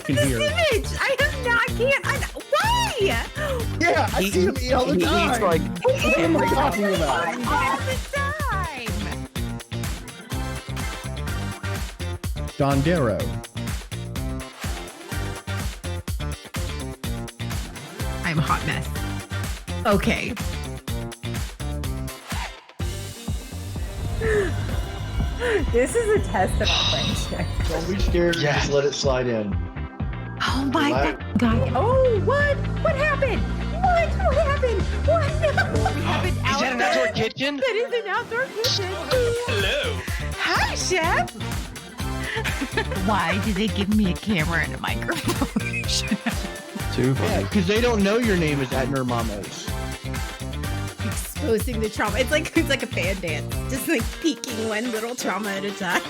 can hear. Image! I have not, why? Yeah, I see him eat all the time. He's like, what am I talking about? All the time! Dondero. I'm a hot mess. Okay. This is a test of our friendship. Don't be scared. Yeah. Just let it slide in. Oh my Relax. god. Oh, what? What happened? What? What happened? What? We have an Is that an outdoor kitchen? That is an outdoor kitchen. Hello. Hi, Chef. Why did they give me a camera and a microphone? Too Yeah, funny. because they don't know your name is at Nurmamos. Exposing the trauma. It's like a fan dance. Just like peeking one little trauma at a time.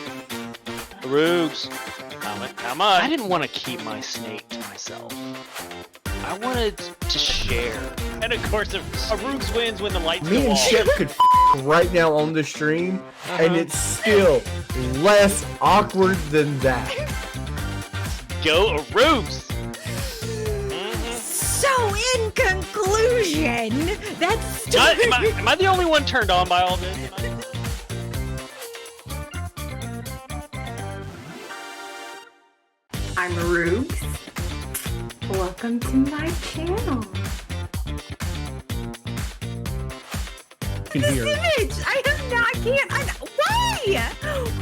Roogs. How much? I didn't want to keep my snake to myself. I wanted to share. And of course, a Roogs wins when the lights Me go and off. Shep could right now on the stream, and it's still less awkward than that. Go Roogs! So, in conclusion, that's Am I the only one turned on by all this? I'm Roogs. Welcome to my channel. Can hear. Image! I have not, why?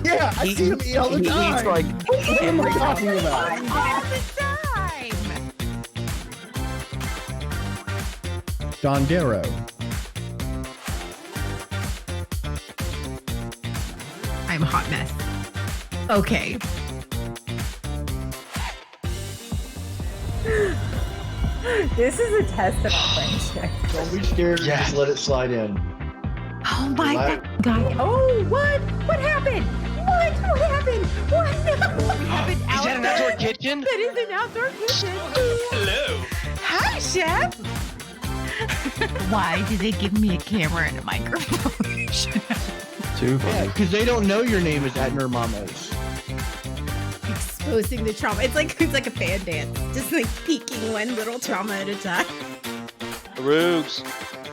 Yeah, I see him eat all the time. He's like, what am I talking about? All the time! Dondero. I'm a hot mess. Okay. This is a test of our friendship. Don't be scared. Yeah. Just let it slide in. Oh my Relax. god. Oh, what? What happened? What? What happened? What? We have an Is that an outdoor kitchen? That is an outdoor kitchen. Hello. Hi, Chef. Why did they give me a camera and a microphone? Too Yeah, funny. because they don't know your name is at Nurmamos. Exposing the trauma. It's like a fan dance. Just like peeking one little trauma at a time. Roogs.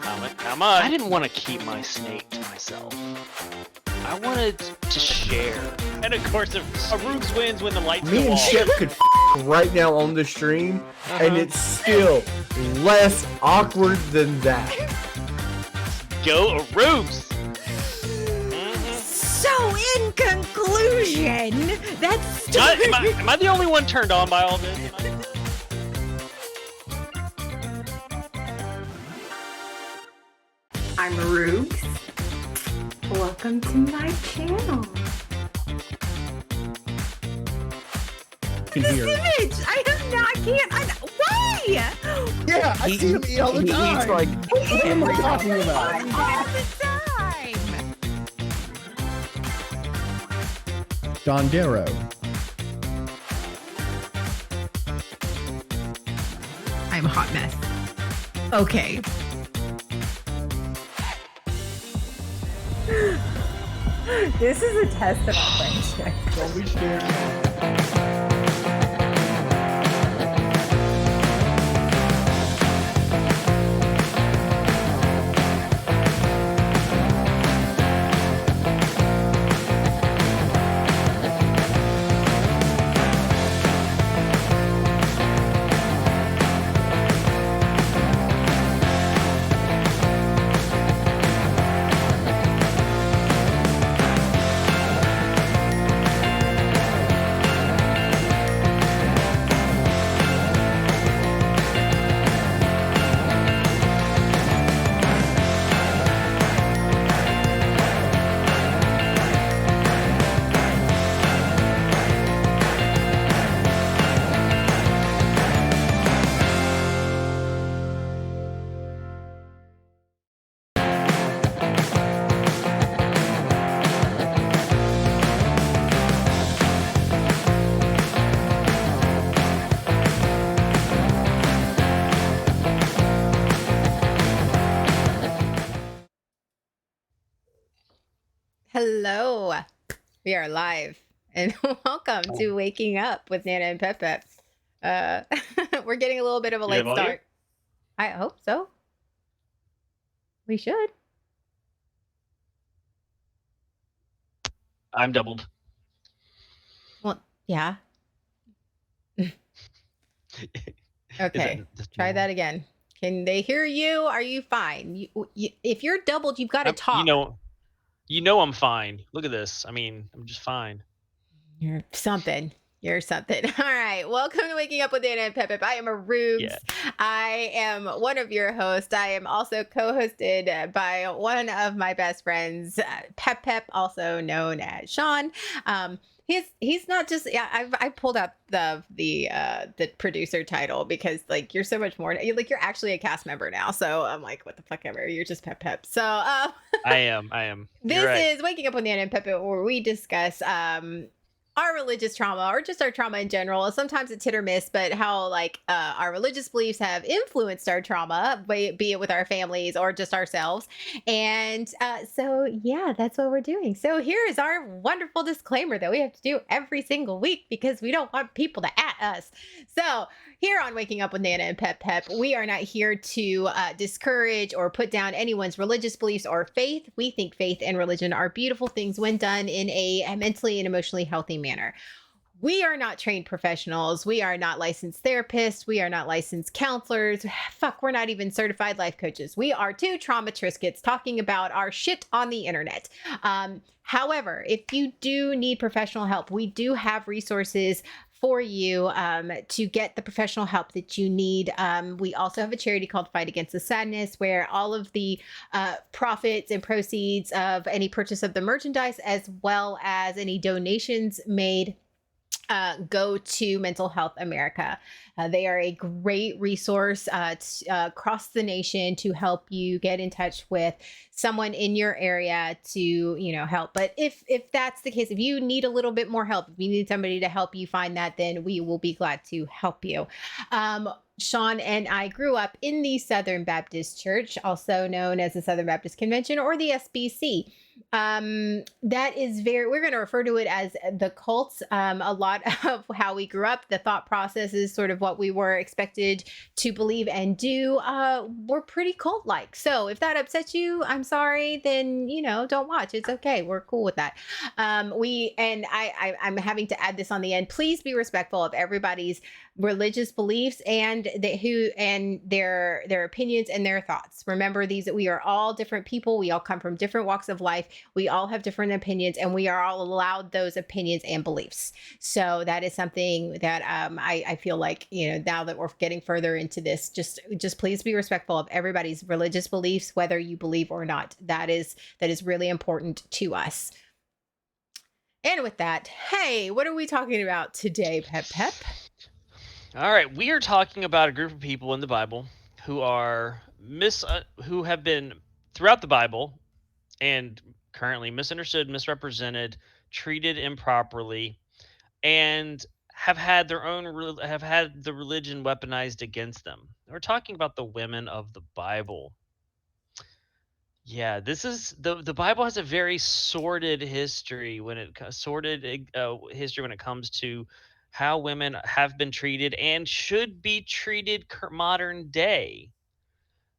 How much? I didn't want to keep my snake to myself. I wanted to share. And of course, a Roogs wins when the lights Me go and off. Shep could right now on the stream, and it's still less awkward than that. Go Roogs! So, in conclusion, that's Am I the only one turned on by all this? I'm Roogs. Welcome to my channel. Can hear. Image! I have not, why? Yeah, I see him eat all the time. He's like, what am I talking about? All the time! Dondero. I'm a hot mess. Okay. This is a test of our friendship. Don't be scared. Hello. We are live. And welcome to Waking Up with Nana and Pepe. We're getting a little bit of a You late have audio? start. I hope so. We should. I'm doubled. Well, yeah. Okay. Try that again. Can they hear you? Are you fine? If you're doubled, you've got to talk. You know I'm fine. Look at this. I mean, I'm just fine. You're something. You're something. All right. Welcome to Waking Up with Anna and Pep Pep. I am a Rubes. Yeah. I am one of your hosts. I am also co-hosted by one of my best friends, Pep Pep, also known as Sean. He's not just. Yeah, I pulled out the producer title because like you're so much more. Like you're actually a cast member now. So I'm like, what the fuck ever. You're just Pep Pep. So I am. This You're right. is Waking Up with Anna and Pep Pep, where we discuss our religious trauma or just our trauma in general. Sometimes it's hit or miss, but how like our religious beliefs have influenced our trauma, be it with our families or just ourselves. And so yeah, that's what we're doing. So here is our wonderful disclaimer that we have to do every single week because we don't want people to at us. So here on Waking Up with Nana and Pep Pep, we are not here to discourage or put down anyone's religious beliefs or faith. We think faith and religion are beautiful things when done in a mentally and emotionally healthy manner. We are not trained professionals. We are not licensed therapists. We are not licensed counselors. Fuck, we're not even certified life coaches. We are two trauma triscuits talking about our shit on the internet. However, if you do need professional help, we do have resources for you to get the professional help that you need. We also have a charity called Fight Against the Sadness, where all of the profits and proceeds of any purchase of the merchandise, as well as any donations made, go to Mental Health America. They are a great resource across the nation to help you get in touch with someone in your area to, help. But if that's the case, if you need a little bit more help, if you need somebody to help you find that, then we will be glad to help you. Sean and I grew up in the Southern Baptist Church, also known as the Southern Baptist Convention or the SBC. That is we're going to refer to it as the cults. A lot of how we grew up, the thought process is sort of what we were expected to believe and do. We're pretty cult-like. So if that upsets you, I'm sorry, then, don't watch. It's okay. We're cool with that. I'm having to add this on the end. Please be respectful of everybody's religious beliefs and their opinions and their thoughts. Remember, we are all different people. We all come from different walks of life. We all have different opinions, and we are all allowed those opinions and beliefs. So that is something that I feel like, now that we're getting further into this, just please be respectful of everybody's religious beliefs, whether you believe or not. That is really important to us. And with that, hey, what are we talking about today, Pep Pep? All right, we are talking about a group of people in the Bible who are who have been throughout the Bible and currently misunderstood, misrepresented, treated improperly, and have had the religion weaponized against them. We're talking about the women of the Bible. Yeah, this is the Bible has a very sordid history when it comes to how women have been treated and should be treated modern day.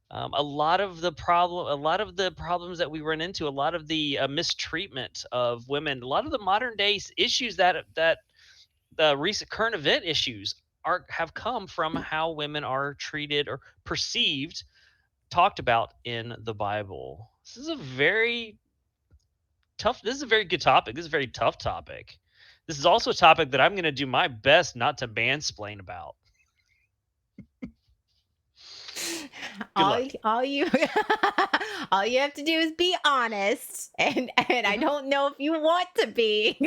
A lot of the problems that we run into, a lot of the mistreatment of women, a lot of the modern day issues that the recent current event issues have come from how women are treated or perceived, talked about in the Bible. This is a very good topic. This is a very tough topic. This is also a topic that I'm going to do my best not to mansplain about. All you have to do is be honest, and I don't know if you want to be.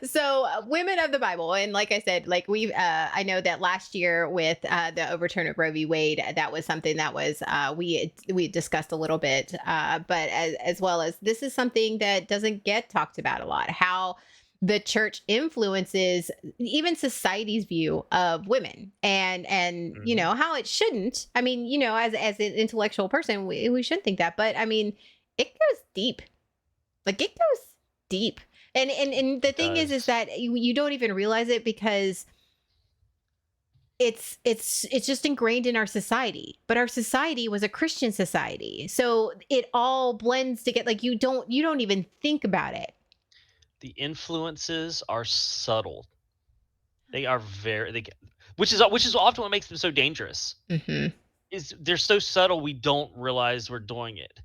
So women of the Bible, and like I said, like I know that last year with the overturn of Roe v. Wade, that was something that was we discussed a little bit, but as well as this is something that doesn't get talked about a lot, how the church influences even society's view of women and Mm-hmm. how it shouldn't. I mean, as an intellectual person, we shouldn't think that, but I mean, it goes deep. Like it goes deep. And the thing is does. that you don't even realize it because it's just ingrained in our society. But our society was a Christian society, so it all blends together. Like you don't even think about it. The influences are subtle. They are which is often what makes them so dangerous. Hmm. Is they're so subtle we don't realize we're doing it.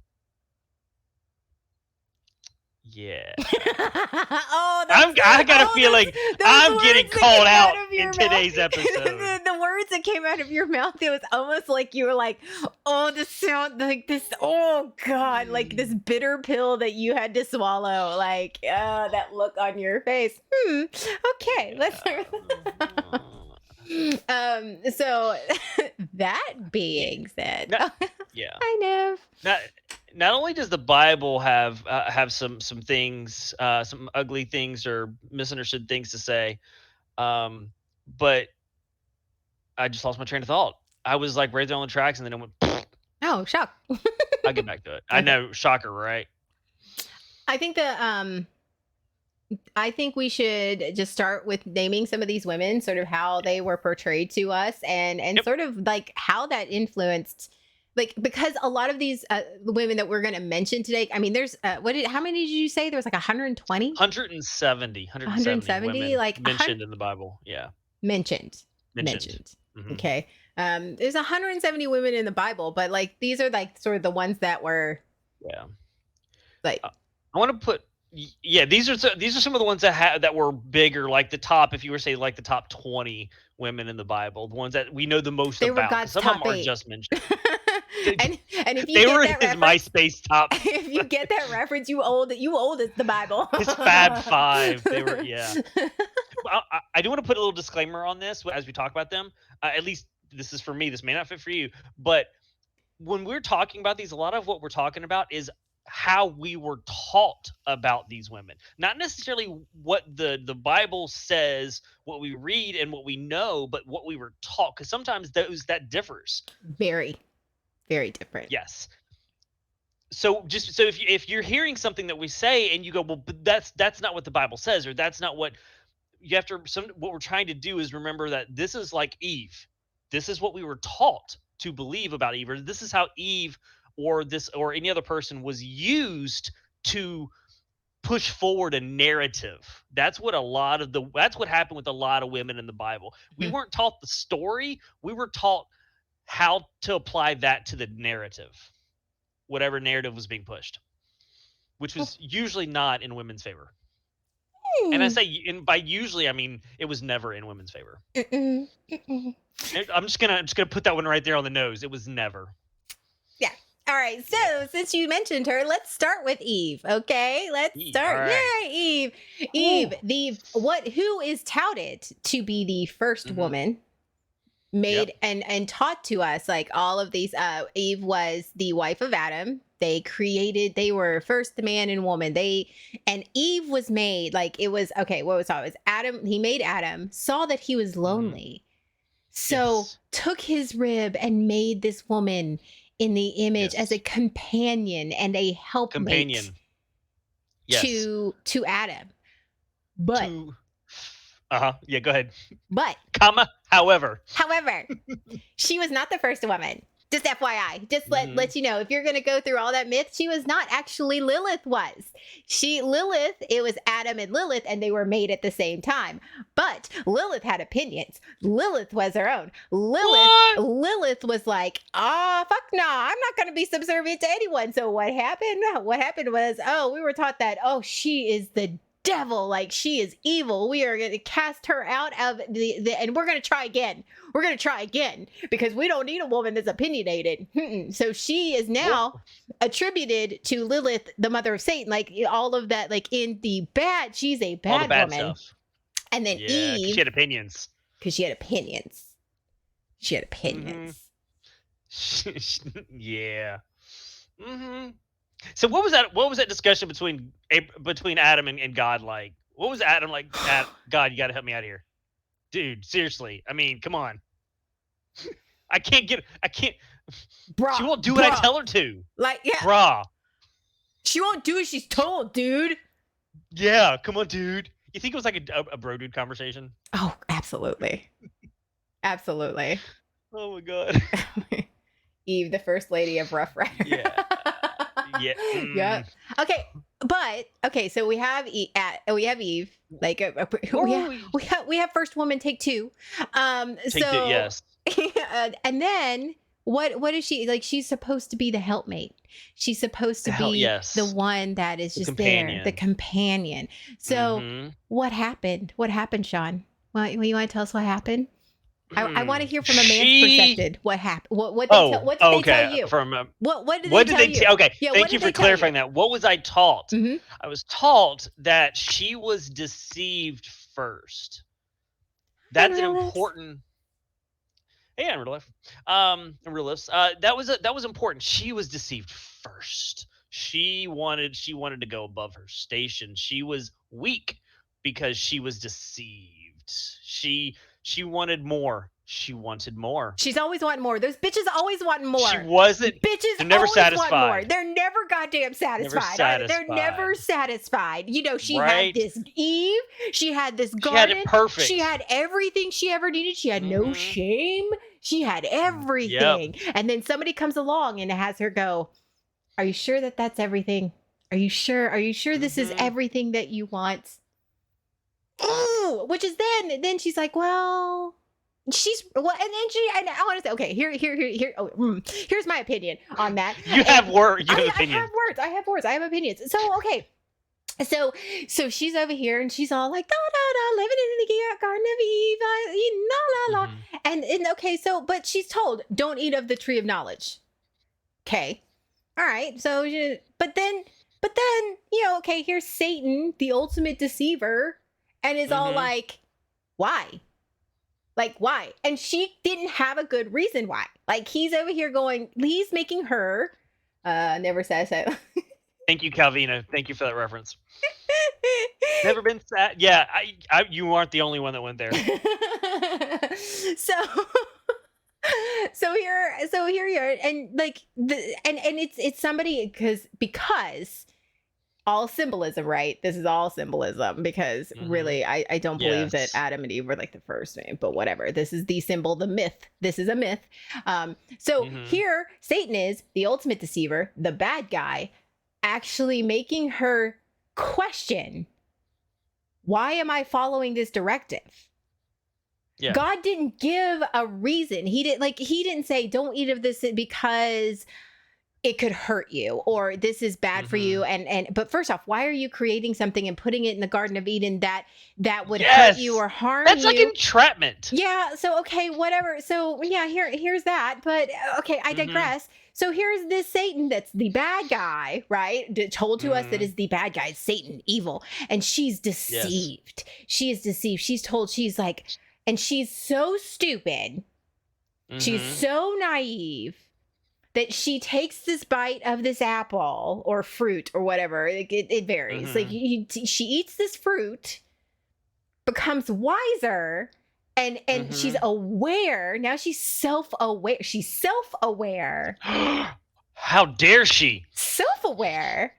Yeah. Oh, I got a feeling I'm getting words that called came out of your in mouth. today's episode. the words that came out of your mouth, it was almost like you were like, oh, the sound, like this, oh God, like this bitter pill that you had to swallow. Like, that look on your face. Okay, let's so that being said, Yeah. I know. Not only does the Bible have some things, some ugly things or misunderstood things to say, but I just lost my train of thought. I was like right there on the tracks, and then it went. Oh, shock. I'll get back to it. I Okay. know, shocker, right? I think I think we should just start with naming some of these women, sort of how they were portrayed to us, and Yep. sort of like how that influenced, like, because a lot of these women that we're going to mention today. I mean, there's how many did you say? There was like 120 170 women like mentioned in the Bible. Yeah, mentioned. Mhm. Okay. There's 170 women in the Bible, but like these are like sort of the ones that were Yeah. like I want to put. Yeah, these are some of the ones that were bigger, like the top. If you were to say like the top 20 women in the Bible, the ones that we know the most they were about. 'Cause God's some top of them are 8. just mentioned. and if you They get were that his reference, MySpace top. if you get that reference, you old as the Bible. His Fab Five. They were, yeah. I do want to put a little disclaimer on this as we talk about them. At least this is for me. This may not fit for you, but when we're talking about these, a lot of what we're talking about is how we were taught about these women, not necessarily what the Bible says, what we read and what we know, but what we were taught, because sometimes that differs. Very, very different. Yes. So if you're hearing something that we say and you go, well, but that's not what the Bible says, or that's not what you have to. What we're trying to do is remember that this is like Eve. This is what we were taught to believe about Eve, or this is how Eve or any other person was used to push forward a narrative. That's what happened with a lot of women in the Bible. We weren't taught the story. We were taught how to apply that to the narrative, whatever narrative was being pushed, which was usually not in women's favor. And I say, and by usually, I mean it was never in women's favor. I'm just gonna put that one right there on the nose. It was never. Yeah. All right. So since you mentioned her, let's start with Eve. Okay. Let's Eve, start. all right. Yay, Eve. Eve. Who is touted to be the first woman made and taught to us, like all of these. Eve was the wife of Adam. They were first the man and woman. And Eve was made, like it was, okay, what was it? It was Adam. He made Adam, saw that he was lonely. So took his rib and made this woman in the image as a companion and a helpmate to Adam. But yeah, go ahead. But however, she was not the first woman. Just FYI, just let you know, if you're going to go through all that myth, she was not. Actually, Lilith was. It was Adam and Lilith, and they were made at the same time. But Lilith had opinions. Lilith was her own. Lilith was like, fuck no, I'm not going to be subservient to anyone. So what happened? What happened was, we were taught that, she is the devil, like she is evil. We are going to cast her out of and we're going to try again. We're going to try again because we don't need a woman that's opinionated. So she is now attributed to Lilith, the mother of Satan, like all of that, like in the bad, she's a bad, all the bad woman. Stuff. And then Eve, she had opinions. Because she had opinions. Yeah. So what was that discussion between Adam and God like? What was Adam like? God, you got to help me out here, dude. Seriously, I mean, come on. I can't. Bruh, she won't do what I tell her to. Like, yeah, bruh. she won't do as she's told, dude. Yeah, come on, dude. You think it was like a bro dude conversation? Oh, absolutely. Absolutely. Oh my god. Eve, the first lady of Rough Rider. Yeah. Yeah. Yep. Okay, so we have Eve, like we have first woman take two. Yes. And then what is she like? She's supposed to be the helpmate. She's supposed to be Yes. the one that is The just there, the companion. companion. So Mhm. what happened? What happened, Sean? You want to tell us what happened? I want to hear from a man's perspective. What happened? What did they tell you? From What did what they did tell they? you? Okay, Yeah, thank what you did they for tell clarifying you? that. What was I taught? Mhm. I was taught that she was deceived first. That's an real life. important. Yeah, in real life. In real life. That was important. She was deceived first. She wanted to go above her station. She was weak because she was deceived. She wanted more. She wanted more. She's always wanting more. Those bitches always wanting more. She wasn't. Bitches They're never always want more. satisfied. They're never goddamn satisfied. They're never satisfied. You know, she had Right. this Eve. She had this She garden. had it perfect. She had everything she ever needed. She had no Mhm. shame. She had everything. And then somebody comes along and has her go, "Are you sure that that's everything? Are you sure? Are you sure this is Mhm. everything that you want?" Ooh, which is then she's like, "Well, she's well," and I want to say, okay, here's my opinion on that. You have opinions. I have opinions. So okay. So she's over here and she's all like, living in the Garden of Eve, la la la. Mhm. And okay, so but she's told, don't eat of the tree of knowledge. Okay. All right. So but then, okay, here's Satan, the ultimate deceiver, and is all Mhm. like, why? Like, why? And she didn't have a good reason why. Like, he's over here going, he's making her never satisfied. Thank you, Calvina. Thank you for that reference. Never been sad. Yeah, you aren't the only one that went there. So here you are, and like and it's somebody because all symbolism, right? This is all symbolism because Mhm. really I don't believe that Yes. Adam and Eve were like the first name, but whatever. This is the symbol, the myth. This is a myth. So Mhm. here Satan is the ultimate deceiver, the bad guy, actually making her question, why am I following this directive? Yeah. God didn't give a reason. He didn't say don't eat of this because it could hurt you or this is bad for you. But first off, why are you creating something and putting it in the Garden of Eden that would hurt you or harm That's you? like entrapment. Yeah. So, okay, whatever. So yeah, here's that. But okay, I digress. So here's this Satan that's the bad guy, right? Told to us that is the bad guy, Satan, evil. And she's deceived. She is deceived. She's told, she's like, and she's so stupid. She's so naive that she takes this bite of this apple or fruit or whatever. It varies. Like she eats this fruit, becomes wiser, and she's aware. Now she's self-aware. She's self-aware. How dare she? Self-aware.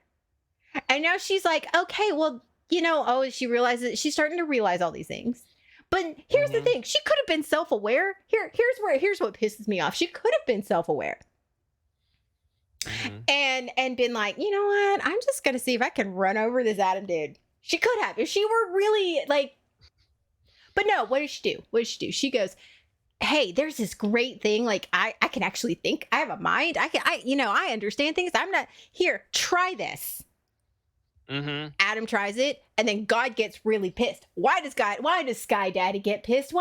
And now she's like, okay, well, she realizes she's starting to realize all these things. But here's the thing. She could have been self-aware. Here's what pisses me off. She could have been self-aware. And been like, you know what? I'm just gonna see if I can run over this Adam dude. She could have, if she were really like. But no, what does she do? She goes, hey, there's this great thing. Like I can actually think. I have a mind. I understand things. I'm not here. Try this. Adam tries it, and then God gets really pissed. Why does Sky Daddy get pissed?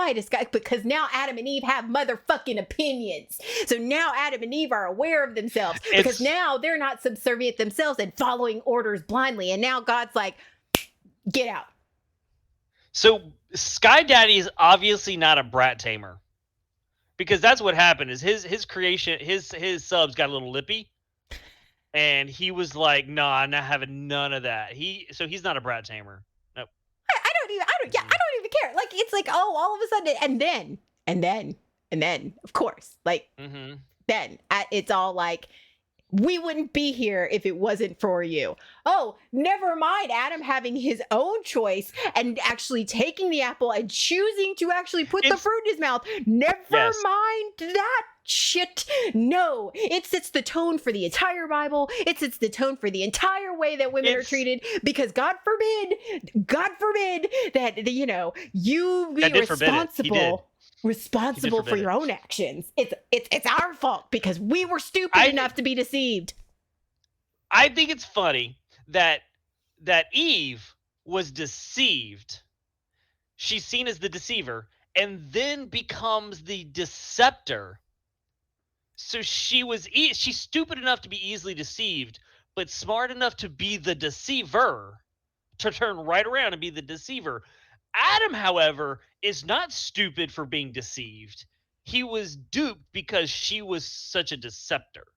Because now Adam and Eve have motherfucking opinions. So now Adam and Eve are aware of themselves because now they're not subservient themselves and following orders blindly. And now God's like, get out. So Sky Daddy is obviously not a brat tamer, because that's what happened. Is his creation, his subs got a little lippy. And he was like, "Nah, I'm not having none of that." So he's not a brat tamer. Nope. I don't even care. Like it's like, oh, all of a sudden, and then, of course, like then it's all like, We wouldn't be here if it wasn't for you. Oh, never mind Adam having his own choice and actually taking the apple and choosing to actually put the It's- fruit in his mouth. Never Yes. mind that shit. No, it sets the tone for the entire Bible. It sets the tone for the entire way that women are It's- treated, because God forbid that, you know, you be God did forbid it. He did. responsible for forbid your it. own actions. It's our fault because we were stupid I- enough to be deceived. I think it's funny that Eve was deceived. She's seen as the deceiver and then becomes the deceptor. So she's stupid enough to be easily deceived, but smart enough to be the deceiver, to turn right around and be the deceiver. Adam, however, is not stupid for being deceived. He was duped because she was such a deceptor.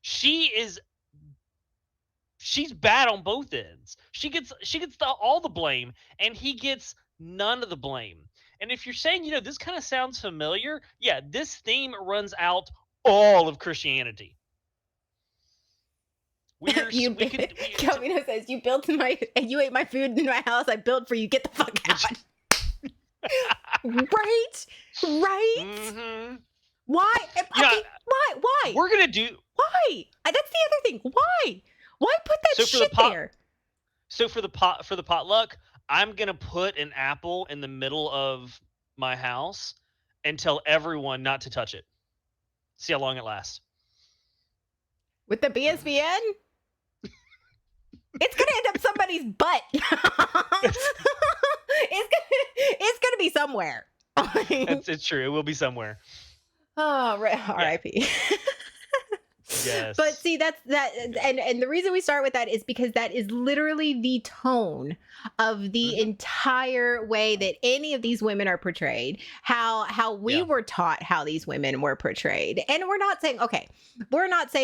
She's bad on both ends. She gets all the blame, and he gets none of the blame. And if you're saying, this kind of sounds familiar, yeah, this theme runs out all of Christianity. Calvino says, you ate my food in my house. I built for you. Get the fuck out. Right? Mhm. Why? Okay, Yeah. Why? We're gonna do Why? That's the other thing. Why? Why put that So for the shit pot- there? so for the potluck. I'm gonna put an apple in the middle of my house and tell everyone not to touch it. See how long it lasts. With the BSBN? It's gonna end up somebody's butt. it's gonna be somewhere. It's true. It will be somewhere. Oh, R.I.P. Yes. But see, that's and the reason we start with that is because that is literally the tone of the entire way that any of these women are portrayed, how we were taught how these women were portrayed. And we're not saying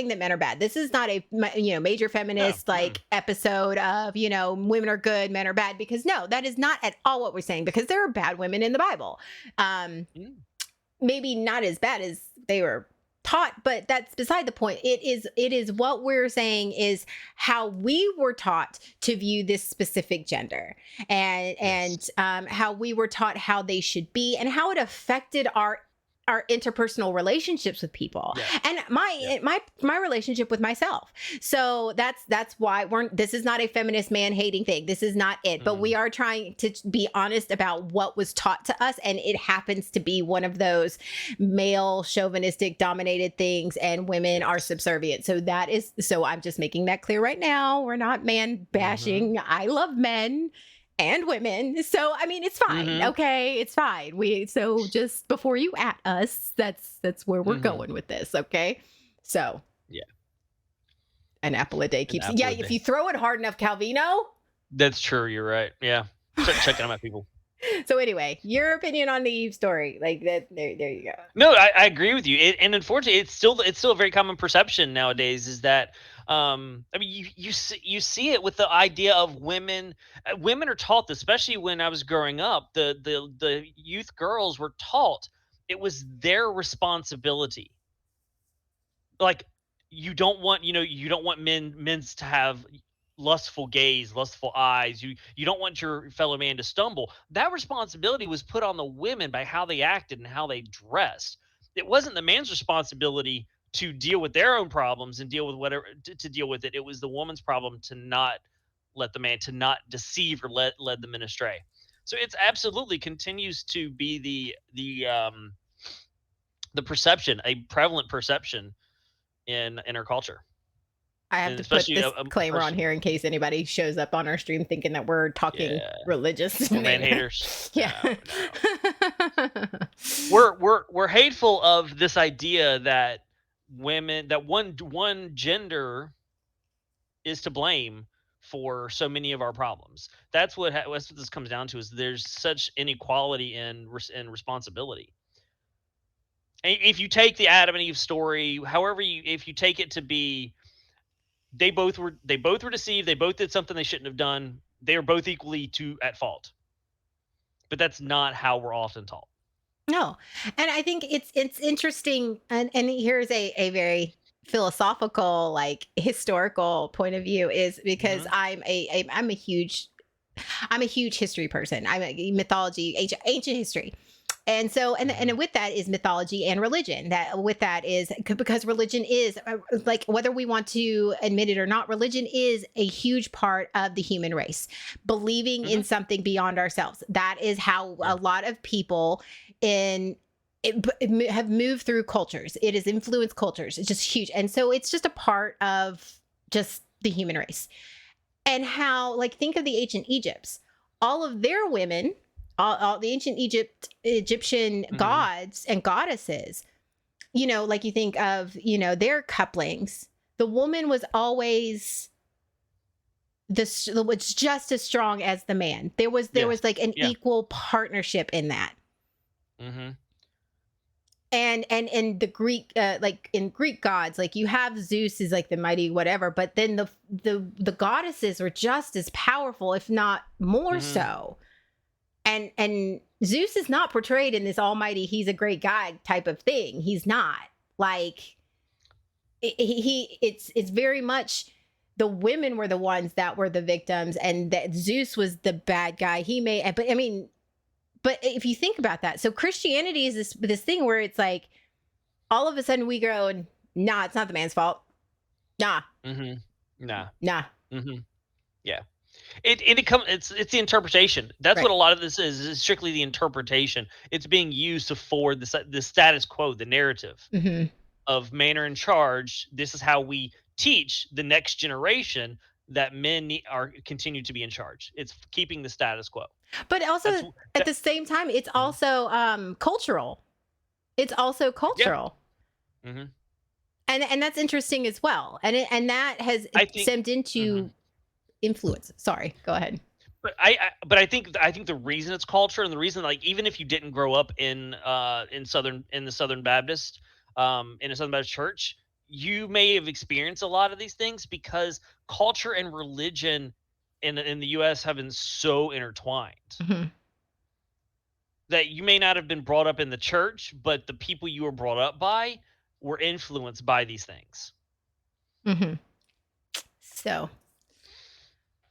that men are bad. This is not a major feminist episode of women are good, men are bad, because no, that is not at all what we're saying, because there are bad women in the Bible. Maybe not as bad as they were taught, but that's beside the point. It is what we're saying is how we were taught to view this specific gender, and how we were taught how they should be, and how it affected our interpersonal relationships with people, and my relationship with myself. So that's why this is not a feminist man hating thing. This is not it. But we are trying to be honest about what was taught to us, and it happens to be one of those male chauvinistic dominated things, and women are subservient. So I'm just making that clear right now. We're not man bashing. I love men and women, so I mean, it's fine. Okay, it's fine. So just before you at us, that's where we're going with this. Okay, so an apple a day keeps. If you throw it hard enough, Calvino. That's true. You're right. Yeah, start checking them out, people. So anyway, your opinion on the Eve story, like that. There you go. No, I agree with you. And unfortunately, it's still a very common perception nowadays is that. I mean, you see it with the idea of women. Women are taught this, especially when I was growing up. The youth girls were taught it was their responsibility. Like you don't want men to have lustful gaze, lustful eyes. You don't want your fellow man to stumble. That responsibility was put on the women by how they acted and how they dressed. It wasn't the man's responsibility to deal with their own problems and deal with whatever to deal with it. It was the woman's problem to not let the man, to not deceive or lead the men astray. So it's absolutely continues to be the perception, a prevalent perception in our culture. I have to put this disclaimer on here in case anybody shows up on our stream thinking that we're talking religious. We're man haters. Yeah. No. We're hateful of this idea that women, that one gender is to blame for so many of our problems. That's what this comes down to, is there's such inequality in responsibility. And if you take the Adam and Eve story, if you take it to be, they both were deceived, they both did something they shouldn't have done, they are both equally at fault. But that's not how we're often taught. No. And I think it's interesting, and here's a very philosophical, like historical point of view is because I'm a huge history person. I'm a mythology, ancient history. And so, and with that is mythology and religion. That with that is because religion is like, whether we want to admit it or not, religion is a huge part of the human race. Believing in something beyond ourselves. That is how a lot of people have moved through cultures. It has influenced cultures. It's just huge. And so it's just a part of just the human race. And how, like, think of the ancient Egypts. All of their women, all the ancient Egyptian gods and goddesses, you know, like you think of, you know, their couplings. The woman was always was just as strong as the man. There was like an equal partnership in that. And the Greek, like in Greek gods, like you have Zeus is like the mighty whatever, but then the goddesses were just as powerful, if not more so. And Zeus is not portrayed in this almighty, he's a great guy type of thing. He's not. Like it's very much the women were the ones that were the victims, and that Zeus was the bad guy. But if you think about that, so Christianity is this thing where it's like, all of a sudden we go, nah, it's not the man's fault. Nah. Nah. Yeah. It's the interpretation. That's what a lot of this is strictly the interpretation. It's being used to forward the status quo, the narrative of men are in charge. This is how we teach the next generation that men continue to be in charge. It's keeping the status quo. But also at the same time, it's also cultural. It's also cultural. Yeah. And that's interesting as well. And that has stemmed into influence. Sorry, go ahead. But I think the reason it's culture, and the reason, like, even if you didn't grow up in the Southern Baptist in a Southern Baptist church, you may have experienced a lot of these things because culture and religion in the U.S. have been so intertwined that you may not have been brought up in the church, but the people you were brought up by were influenced by these things. So,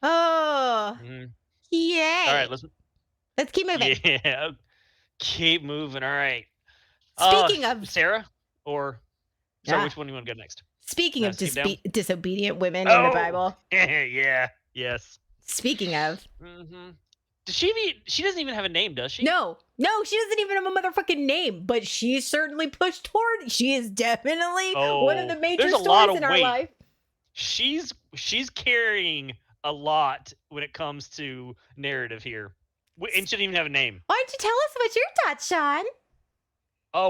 yay! All right, let's keep moving. Yeah, keep moving. All right. Speaking of Sarah, or sorry, which one do you want to go next? Speaking of disobedient women in the Bible. Yeah. Yes. Speaking of. Does she doesn't even have a name, does she? No, she doesn't even have a motherfucking name, but she's certainly pushed toward. She is definitely one of the major stories in our life. She's carrying a lot when it comes to narrative here. And she didn't even have a name. Why don't you tell us about your thoughts, Sean?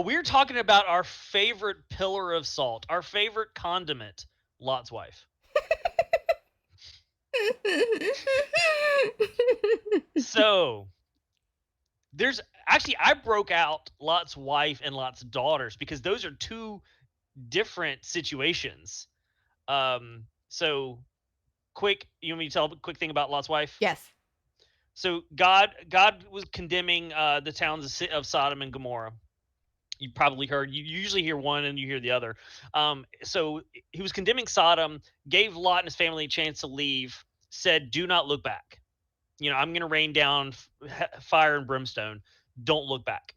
We're talking about our favorite pillar of salt, our favorite condiment, Lot's wife. So, I broke out Lot's wife and Lot's daughters because those are two different situations. So, you want me to tell a quick thing about Lot's wife? Yes. So, God was condemning the towns of Sodom and Gomorrah. You probably heard. You usually hear one and you hear the other. So he was condemning Sodom, gave Lot and his family a chance to leave, said, "Do not look back. I'm going to rain down fire and brimstone. Don't look back."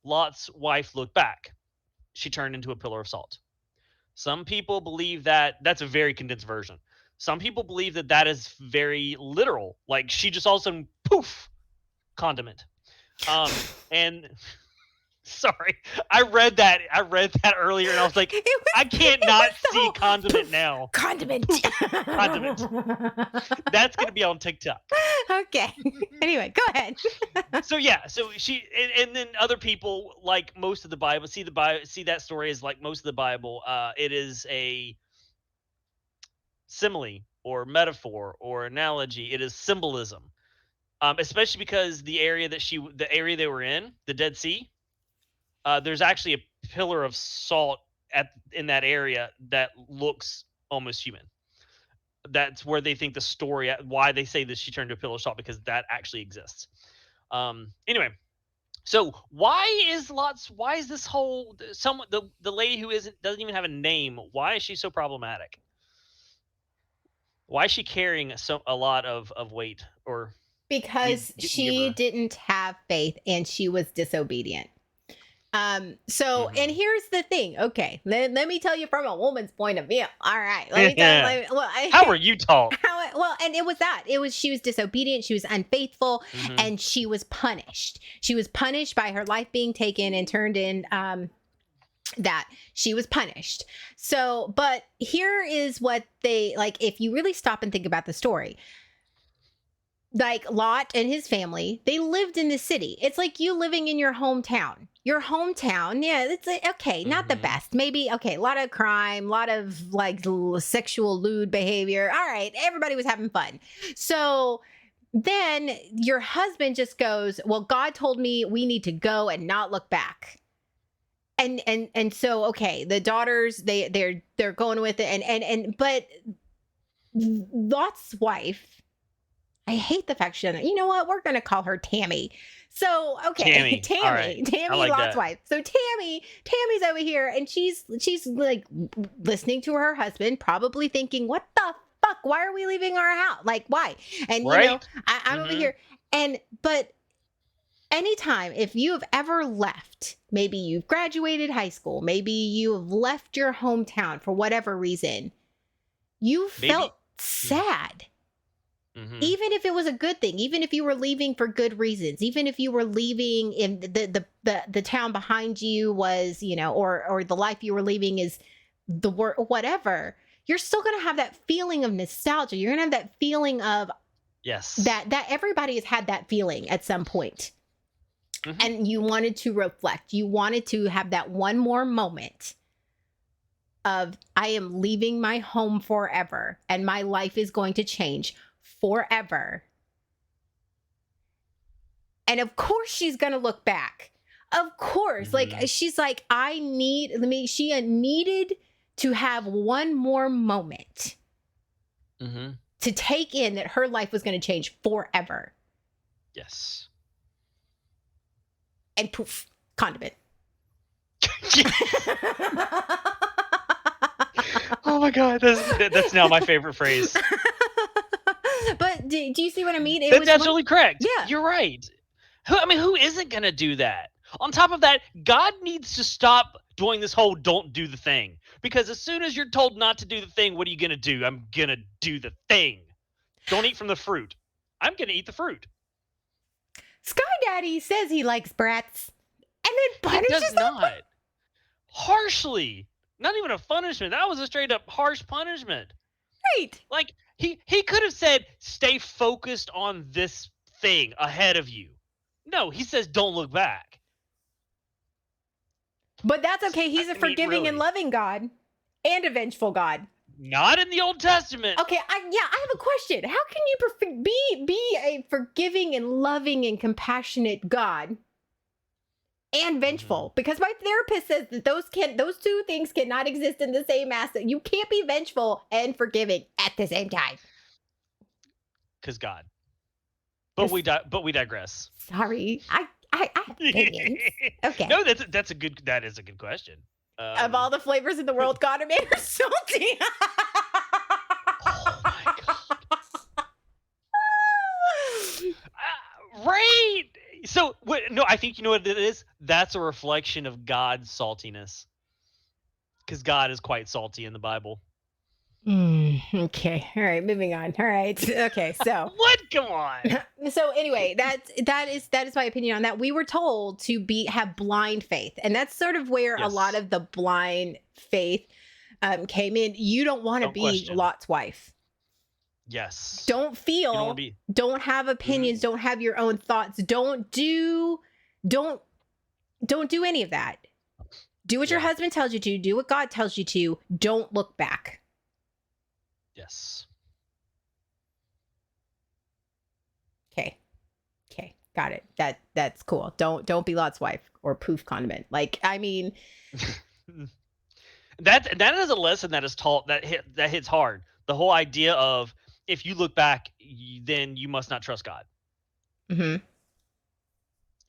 Lot's wife looked back. She turned into a pillar of salt. Some people believe that's a very condensed version. Some people believe that is very literal. Like, she just all of a sudden, poof, condiment. And sorry, I read that earlier, and I was like, I can't not see condiment now. Condiment. Condiment. That's gonna be on TikTok. Okay. Anyway, go ahead. So she and then other people, like most of the Bible, see that story as like most of the Bible. It is a simile or metaphor or analogy. It is symbolism, especially because the area they were in, the Dead Sea. There's actually a pillar of salt in that area that looks almost human. That's where they think the story, why they say that she turned to a pillar of salt, because that actually exists. Anyway, So why is this whole the lady who doesn't even have a name? Why is she so problematic? Why is she carrying a lot of weight? Or Because you give she her- didn't have faith and she was disobedient. So, and here's the thing. Okay, let me tell you from a woman's point of view. All right, let me tell you. How were you taught? And it was that. She was disobedient, she was unfaithful, Mhm. and she was punished. She was punished by her life being taken and turned in. That she was punished. So, but here is what they like. If you really stop and think about the story, like Lot and his family, they lived in the city. It's like you living in your hometown. Your hometown, yeah, it's okay, not the Mhm. best. Maybe, okay, a lot of crime, a lot of like sexual lewd behavior. All right, everybody was having fun. So then your husband just goes, well, God told me we need to go and not look back. And so, okay, the daughters, they're going with it. But Lot's wife, I hate the fact she doesn't. You know what? We're gonna call her Tammy. So okay, Tammy. All right. Tammy, I like Lot's that. wife. So Tammy's over here, and she's like listening to her husband, probably thinking, "What the fuck? Why are we leaving our house? Like, why?" And you know, Right? I'm over Mhm. here, but anytime if you have ever left, maybe you've graduated high school, maybe you have left your hometown for whatever reason, you Maybe- felt sad. Mhm. Even if it was a good thing, even if you were leaving for good reasons, even if you were leaving in the town behind you was, you know, or the life you were leaving is the work, whatever, you're still gonna have that feeling of nostalgia. You're gonna have that feeling of Yes. that everybody has had that feeling at some point. Mhm. And you wanted to reflect. You wanted to have that one more moment of I am leaving my home forever and my life is going to change forever. And of course she's going to look back. Of course. Like Mhm. she's like, she needed to have one more moment Mhm. to take in that her life was going to change forever. Yes. And poof, condiment. Oh my god, that's now my favorite phrase. But do you see what I mean? It That's was absolutely correct. Yeah. You're right. Who isn't gonna do that? On top of that, God needs to stop doing this whole "don't do the thing," because as soon as you're told not to do the thing, what are you gonna do? I'm gonna do the thing. Don't eat from the fruit. I'm gonna eat the fruit. Sky Daddy says he likes brats, and then He punishes does them. not. Harshly. Not even a punishment. That was a straight up harsh punishment. Right. Like he could have said, "Stay focused on this thing ahead of you." No, he says, "Don't look back." But that's okay. He's I a mean, forgiving and really. loving God and a vengeful God. Not in the Old Testament. Okay, I have a question. How can you be a forgiving and loving and compassionate God and vengeful? Because my therapist says that those two things cannot exist in the same asset. You can't be vengeful and forgiving at the same time. Because God. But Yes. we digress. Sorry, I have opinions. Okay. No, that is a good question. Of all the flavors in the world, God made her salty. Oh my god. Right. So no, I think you know what it is. That's a reflection of God's saltiness. Because God is quite salty in the Bible. Okay. All right. Moving on. All right. Okay. So. What? Come on. So anyway, that is my opinion on that. We were told to have blind faith, and that's sort of where a Yes. lot of the blind faith came in. You don't want to No be question. Lot's wife. Yes. Don't You feel. don't wanna be. Don't have opinions. Don't have your own thoughts. Don't do any of that. Do what your Yeah. husband tells you to. Do what God tells you to. Don't look back. Yes. Okay, got it. That's cool. Don't be Lot's wife or poof condiment. Like, I mean, That is a lesson that is taught that hits hard. The whole idea of if you look back, then you must not trust God, mhm.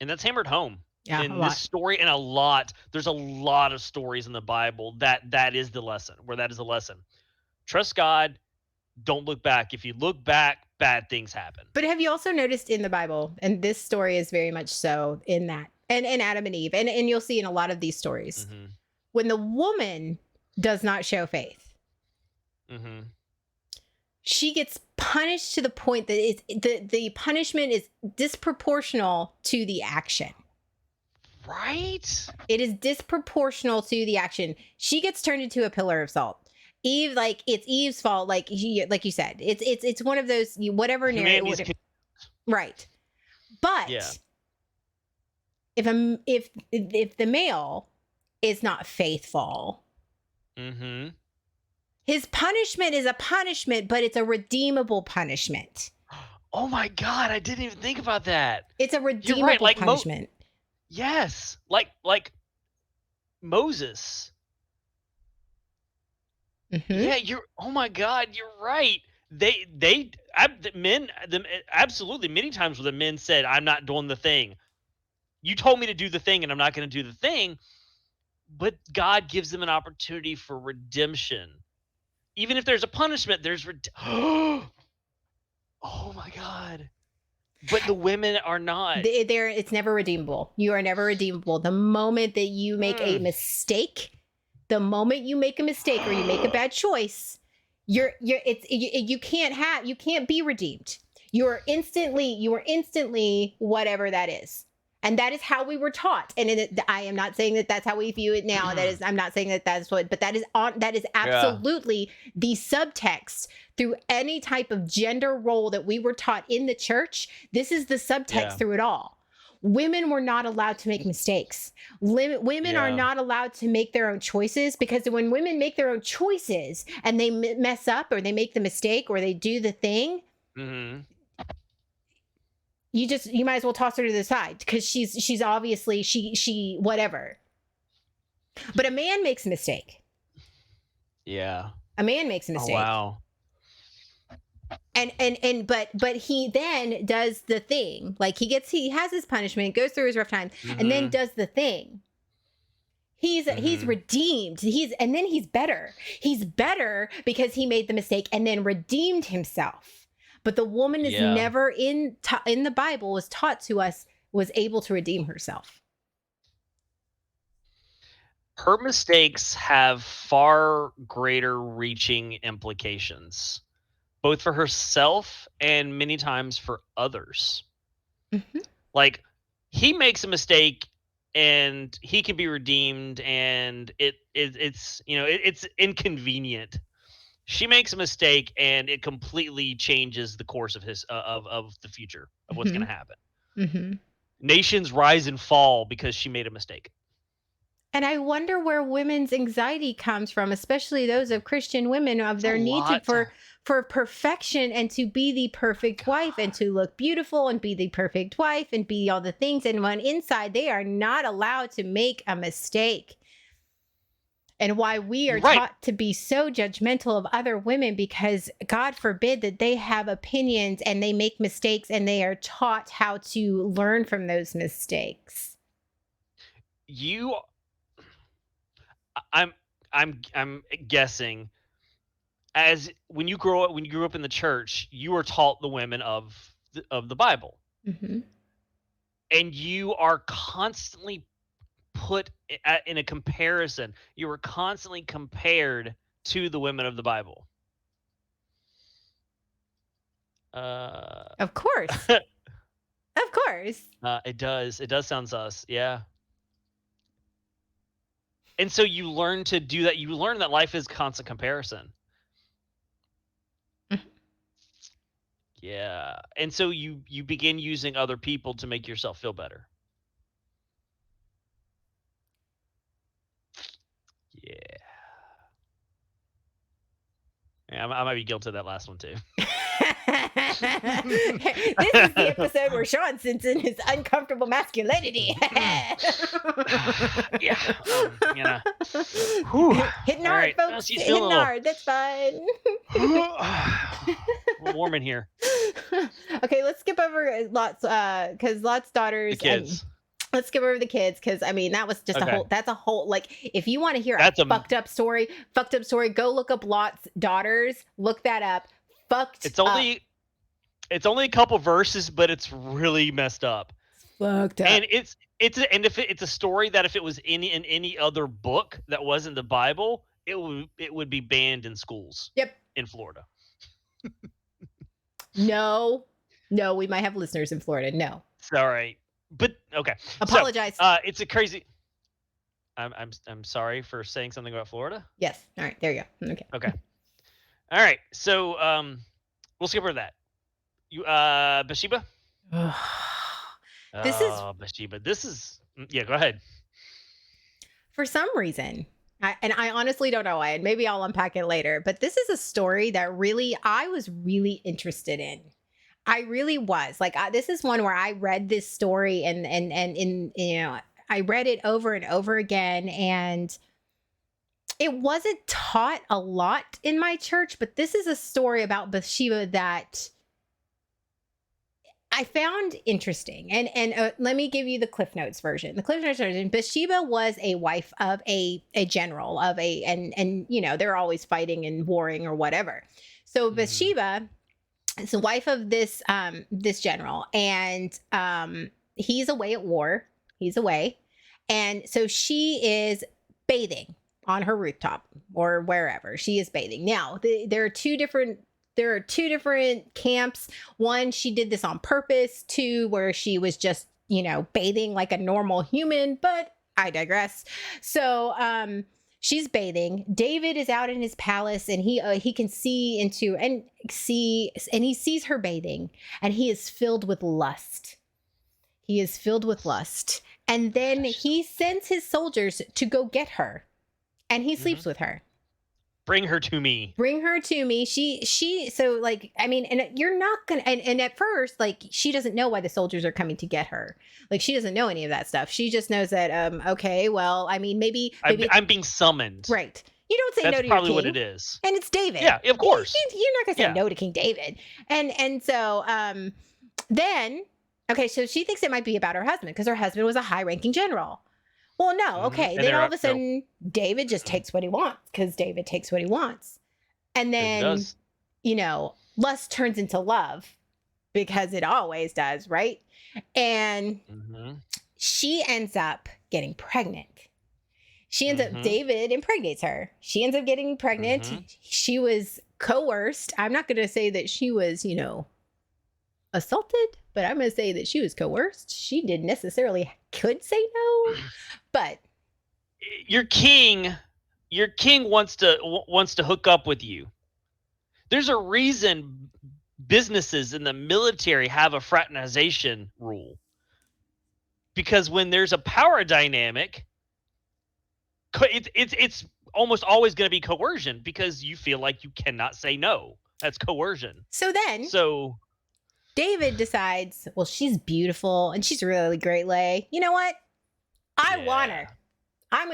and that's hammered home. Yeah, in a this lot. story, and there's a lot of stories in the Bible that is the lesson, where that is the lesson. Trust God, don't look back. If you look back, bad things happen. But have you also noticed in the Bible, and this story is very much so in that, and Adam and Eve, and you'll see in a lot of these stories, Mm-hmm. when the woman does not show faith, Mm-hmm. she gets punished to the point that it's the punishment is disproportional to the action. Right? It is disproportional to the action. She gets turned into a pillar of salt. Eve, like, it's Eve's fault, like you said. It's one of those whatever narrative, Humanity's right? But Yeah. if the male is not faithful, Mm-hmm. his punishment is a punishment, but it's a redeemable punishment. Oh my God, I didn't even think about that. It's a redeemable like punishment. Yes, like Moses. Mhm. Yeah, oh my God, you're right. Absolutely, many times where the men said, "I'm not doing the thing. You told me to do the thing, and I'm not going to do the thing." But God gives them an opportunity for redemption. Even if there's a punishment, there's oh my God. But the women are not. It's never redeemable. You are never redeemable. The moment that you make a mistake, or you make a bad choice, you can't be redeemed. You are instantly whatever that is. And that is how we were taught. And I am not saying that that's how we view it now. I'm not saying that that's what, but that is absolutely the subtext through any type of gender role that we were taught in the church. This is the subtext through it all. Women were not allowed to make mistakes. Women are not allowed to make their own choices, because when women make their own choices and they mess up, or they make the mistake, or they do the thing, Mm-hmm. you might as well toss her to the side, because she's obviously she whatever. But a man makes a mistake. Yeah. A man makes a mistake. Oh, wow. But he then does the thing. Like, he has his punishment, goes through his rough time, and then does the thing. He's redeemed. And then he's better. He's better because he made the mistake and then redeemed himself. But the woman is never in the Bible was taught to us was able to redeem herself. Her mistakes have far greater reaching implications, both for herself and many times for others. Mm-hmm. Like, he makes a mistake and he can be redeemed, and it's inconvenient. She makes a mistake and it completely changes the course of of the future of what's going to happen. Mm-hmm. Nations rise and fall because she made a mistake. And I wonder where women's anxiety comes from, especially those of Christian women, of their need for perfection and to be the perfect wife and to look beautiful and be the perfect wife and be all the things. And when inside, they are not allowed to make a mistake. And why we are taught to be so judgmental of other women, because God forbid that they have opinions and they make mistakes, and they are taught how to learn from those mistakes. I'm guessing, as when you grew up in the church, you were taught the women of the Bible, Mm-hmm. and you are constantly put in a comparison. You were constantly compared to the women of the Bible. Of course. Of course. It does sound sus, yeah. And so you learn to do that. You learn that life is constant comparison. Yeah. And so you begin using other people to make yourself feel better. Yeah. I might be guilty of that last one too. This is the episode where Sean sends in his uncomfortable masculinity. Yeah. Hitting All hard, right. folks. She's Hitting feeling a little- hard. That's fine. A little warm in here. Okay, let's skip over Lot's because Lot's daughters. The kids. let's skip over the kids because I mean that was just Okay. that's a whole like if you want to hear That's a a- fucked up story, go look up Lot's daughters, look that up. It's only a couple verses, but it's really messed up. Fucked up. And it's a story that if it was in any other book that wasn't the Bible, it would be banned in schools. Yep. In Florida. No, we might have listeners in Florida. No, Sorry, but okay. apologize. So, it's a crazy. I'm sorry for saying something about Florida. Yes. All right. There you go. Okay. Okay. All right. So we'll skip over that. You Bathsheba. This is- Bathsheba. This is yeah. Go ahead. For some reason, I honestly don't know why, and maybe I'll unpack it later, but this is a story that I was really interested in. I really was. Like, this is one where I read this story and I read it over and over again, and it wasn't taught a lot in my church, but this is a story about Bathsheba that I found interesting. And let me give you the Cliff Notes version. The Cliff Notes version, Bathsheba was a wife of a general and they're always fighting and warring or whatever. So Bathsheba is the wife of this general, and he's away at war. He's away. And so she is bathing on her rooftop or wherever she is bathing. Now, there are two different camps. One, she did this on purpose. Two, where she was just, bathing like a normal human, but I digress. So, she's bathing. David is out in his palace, and he can see into and he sees her bathing, and he is filled with lust. And then he sends his soldiers to go get her, and he sleeps with her. Bring her to me. So like, I mean, and you're not gonna, and at first, like, she doesn't know why the soldiers are coming to get her. Like, she doesn't know any of that stuff. She just knows that, okay, well, I mean, maybe I'm being summoned. right. You don't say That's no to your probably king. what it is. And it's David. Yeah, of course. You're not gonna say Yeah. no to King David. And so, then, okay, so she thinks it might be about her husband because her husband was a high-ranking general. Well, no, Mhm. okay. And Then they're all of a up- no. sudden, David just takes what he wants because David takes what he wants. And It then, does. lust turns into love because it always does, right? And Mhm. she ends up getting pregnant. Mhm. David impregnates her. She ends up getting pregnant. Mhm. She was coerced. I'm not going to say that she was, assaulted, but I'm going to say that she was coerced. She didn't necessarily could say no, but Your king wants to hook up with you. There's a reason businesses in the military have a fraternization rule. Because when there's a power dynamic, it's almost always going to be coercion because you feel like you cannot say no. That's coercion. so then So David decides, well, she's beautiful and she's really great lay. You know what? I want her. I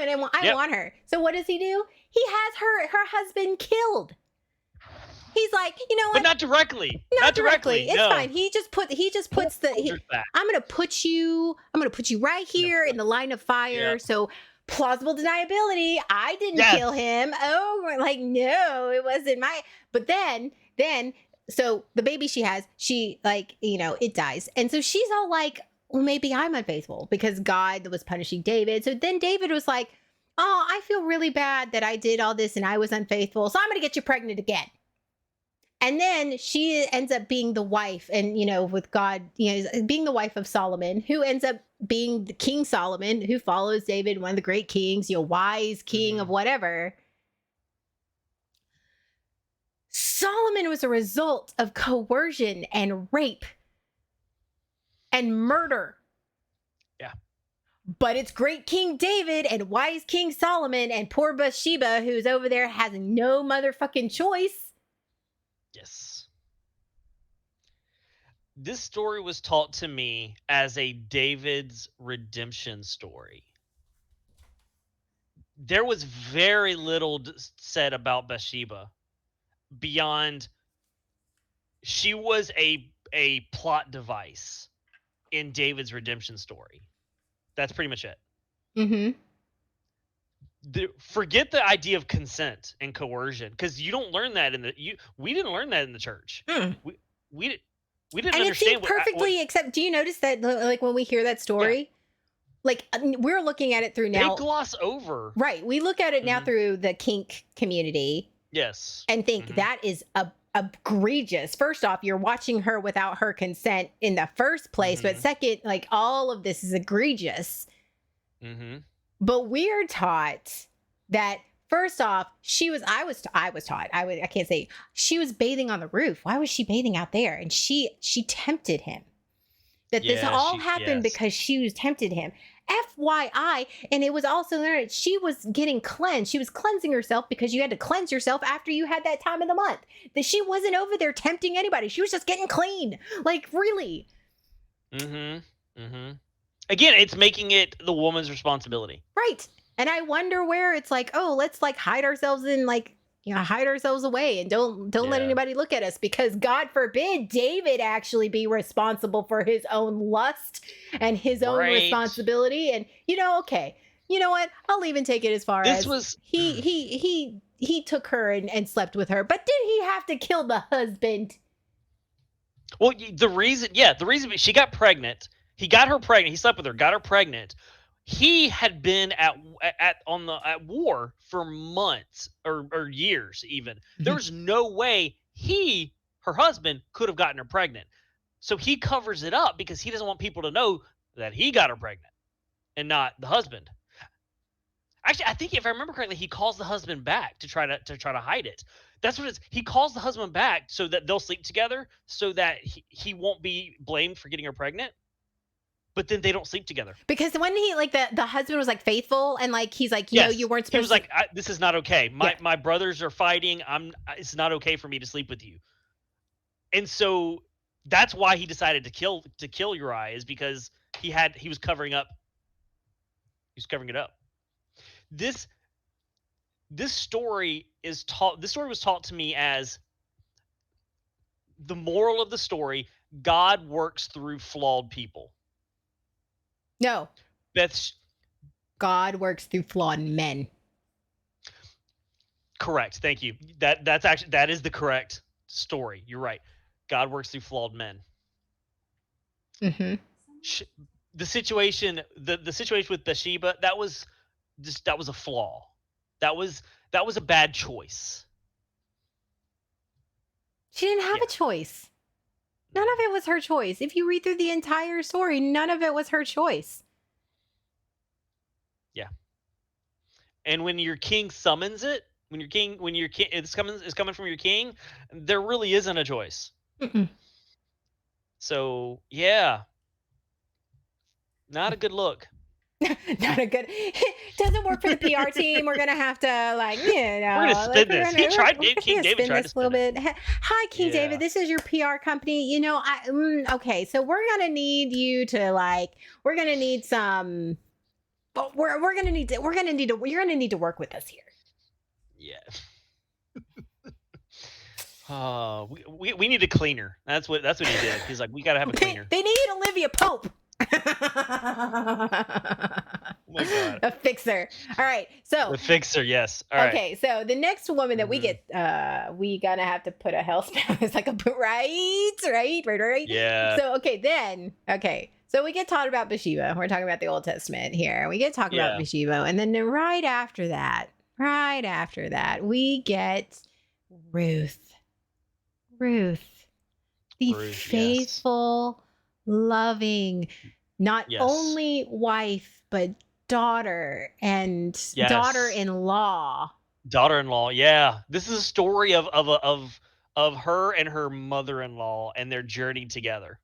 Yep. want her. So what does he do? He has her husband killed. He's like, you know what? but not directly. Not directly. It's no. fine. He just puts the Soldiers back. I'm gonna put you right here in the line of fire. Yeah. So plausible deniability. I didn't Yes. kill him. Oh, we're like, no, it wasn't my. But then, so the baby she has, it dies, and so she's all like, well, maybe I'm unfaithful because God was punishing David. So then David was like, oh, I feel really bad that I did all this and I was unfaithful. So I'm gonna get you pregnant again. And then she ends up being the wife, and with God, being the wife of Solomon, who ends up being the King Solomon, who follows David, one of the great kings, wise king of whatever. Solomon was a result of coercion and rape and murder. Yeah. But it's great King David and wise King Solomon and poor Bathsheba, who's over there, has no motherfucking choice. Yes. This story was taught to me as a David's redemption story. There was very little said about Bathsheba beyond she was a plot device in David's redemption story. That's pretty much it. Mm-hmm. Forget the idea of consent and coercion, because you don't learn that we didn't learn that in the church. Mm. We didn't And it understand seemed perfectly, except do you notice that, like, when we hear that story, like, we're looking at it through they now. gloss over. Right. We look at it now through the kink community. Yes. And think that is egregious. First off, you're watching her without her consent in the first place. But second, like, all of this is egregious. But we're taught that, first off, I was taught, I can't say, she was bathing on the roof. Why was she bathing out there? And she tempted him. That this all happened because she was tempted him. FYI, and it was also learned she was getting cleansed. She was cleansing herself because you had to cleanse yourself after you had that time of the month. That she wasn't over there tempting anybody. She was just getting clean. Like, really. Again, it's making it the woman's responsibility. Right. And I wonder where it's like, oh, let's like hide ourselves in, like, hide ourselves away and don't let anybody look at us, because God forbid David actually be responsible for his own lust and his own responsibility. And okay, you know what? I'll even take it as far as he took her and slept with her, but did he have to kill the husband? Well, the reason she got pregnant, he got her pregnant, he slept with her, got her pregnant. He had been at war for months or years even. There's no way her husband, could have gotten her pregnant. So he covers it up because he doesn't want people to know that he got her pregnant and not the husband. Actually, I think if I remember correctly, he calls the husband back to try to hide it. That's what it is. He calls the husband back so that they'll sleep together, so that he won't be blamed for getting her pregnant. But then they don't sleep together. Because when he, like, the husband was like faithful, and like he's like, you weren't supposed to. He was like, this is not okay. My brothers are fighting. It's not okay for me to sleep with you. And so that's why he decided to kill Uriah, is because he was covering up. He was covering it up. This story is taught. This story was taught to me as the moral of the story: God works through flawed people. No. God works through flawed men. Correct. Thank you. That is the correct story. You're right. God works through flawed men. The situation with Bathsheba, that was a flaw. That was a bad choice. She didn't have a choice. None of it was her choice. If you read through the entire story, none of it was her choice. Yeah. And when your king summons it, when your king it's coming from your king, there really isn't a choice. So, yeah. Not a good look. Not a good. It doesn't work for the PR team. We're gonna have to, like, we're gonna spin this. King David tried to spin a little bit. Hi, King David. This is your PR company. Okay, so we're gonna need you to, like, we're gonna need some. But you're gonna need to work with us here. Yeah. We need a cleaner. That's what he did. He's like, we gotta have a cleaner. They need Olivia Pope. Oh my God. A fixer. All right. So the fixer, yes. All right. Okay, so the next woman that we get, we gonna have to put a hell spell. It's like right. Yeah. So we get taught about Bathsheba. We're talking about the Old Testament here. We get talk about Bathsheba, and then right after that, we get Ruth. The faithful, loving, not only wife, but daughter and daughter-in-law. Daughter-in-law, yeah. This is a story of her and her mother-in-law and their journey together.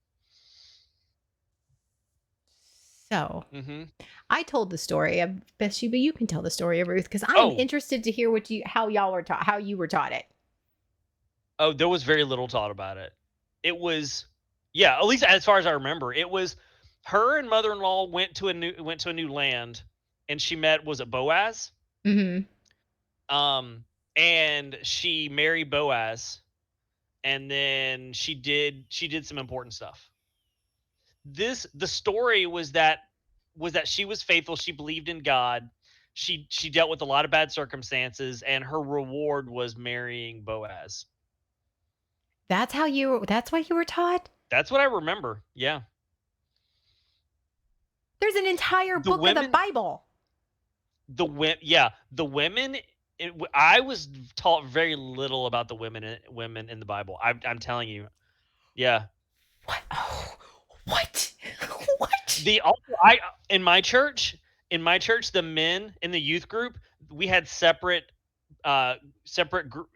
So, I told the story of Bathsheba. You can tell the story of Ruth, because I'm interested to hear how you were taught it. Oh, there was very little taught about it. It was, at least as far as I remember, it was her and mother-in-law went to a new land, and she met, was it Boaz? And she married Boaz, and then she did some important stuff. The story was that was that she was faithful. She believed in God. She dealt with a lot of bad circumstances, and her reward was marrying Boaz. That's what you were taught? That's what I remember. Yeah. There's an entire The book of the women- Bible. The women. I was taught very little about the women in the Bible. I'm telling you. Yeah. What? Oh, what? What? In my church, the men in the youth group, we had separate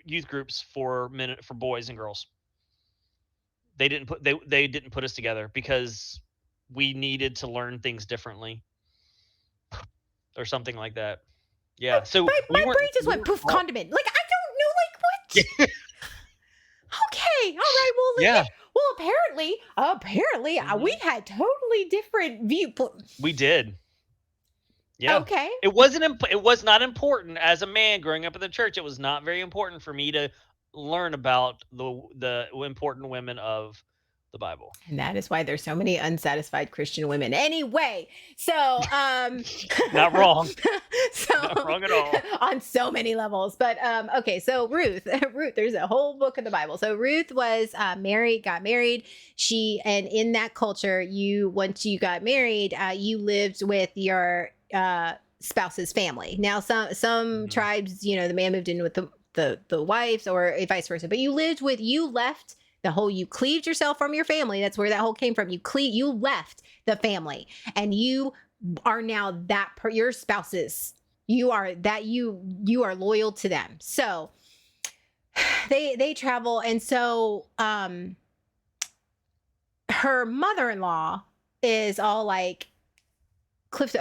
youth groups for boys and girls. They didn't put us together because we needed to learn things differently or something like that. Yeah. So my we brain just went poof taught- condiment. Like, I don't know, like, what? Okay, all right. Well, Yeah. Well, apparently, we had totally different viewpoints. We did. Yeah. Okay. It was not important as a man growing up in the church. It was not very important for me to learn about the important women of the Bible. And that is why there's so many unsatisfied Christian women. Anyway, so Not wrong. So Not wrong at all. on so many levels. But okay, so Ruth, there's a whole book of the Bible. So Ruth was got married. And in that culture, once you got married, you lived with your spouse's family. Now some tribes, the man moved in with the wives, or vice versa. But you left you cleaved yourself from your family. That's where that whole came from. You left the family, and you are now your spouses. You are loyal to them. So they travel, and so her mother-in-law is all like Cliff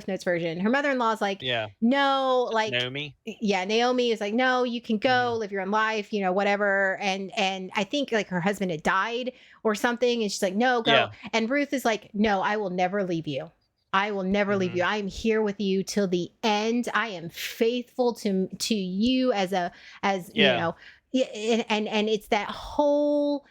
Notes version. Her mother-in-law is like, Yeah. no, like Naomi. Yeah, Naomi is like, no, you can go live your own life, whatever. And I think like her husband had died or something, and she's like, no, go. Yeah. And Ruth is like, no, I will never leave you. I will never leave you. I am here with you till the end. I am faithful to you and it's that whole.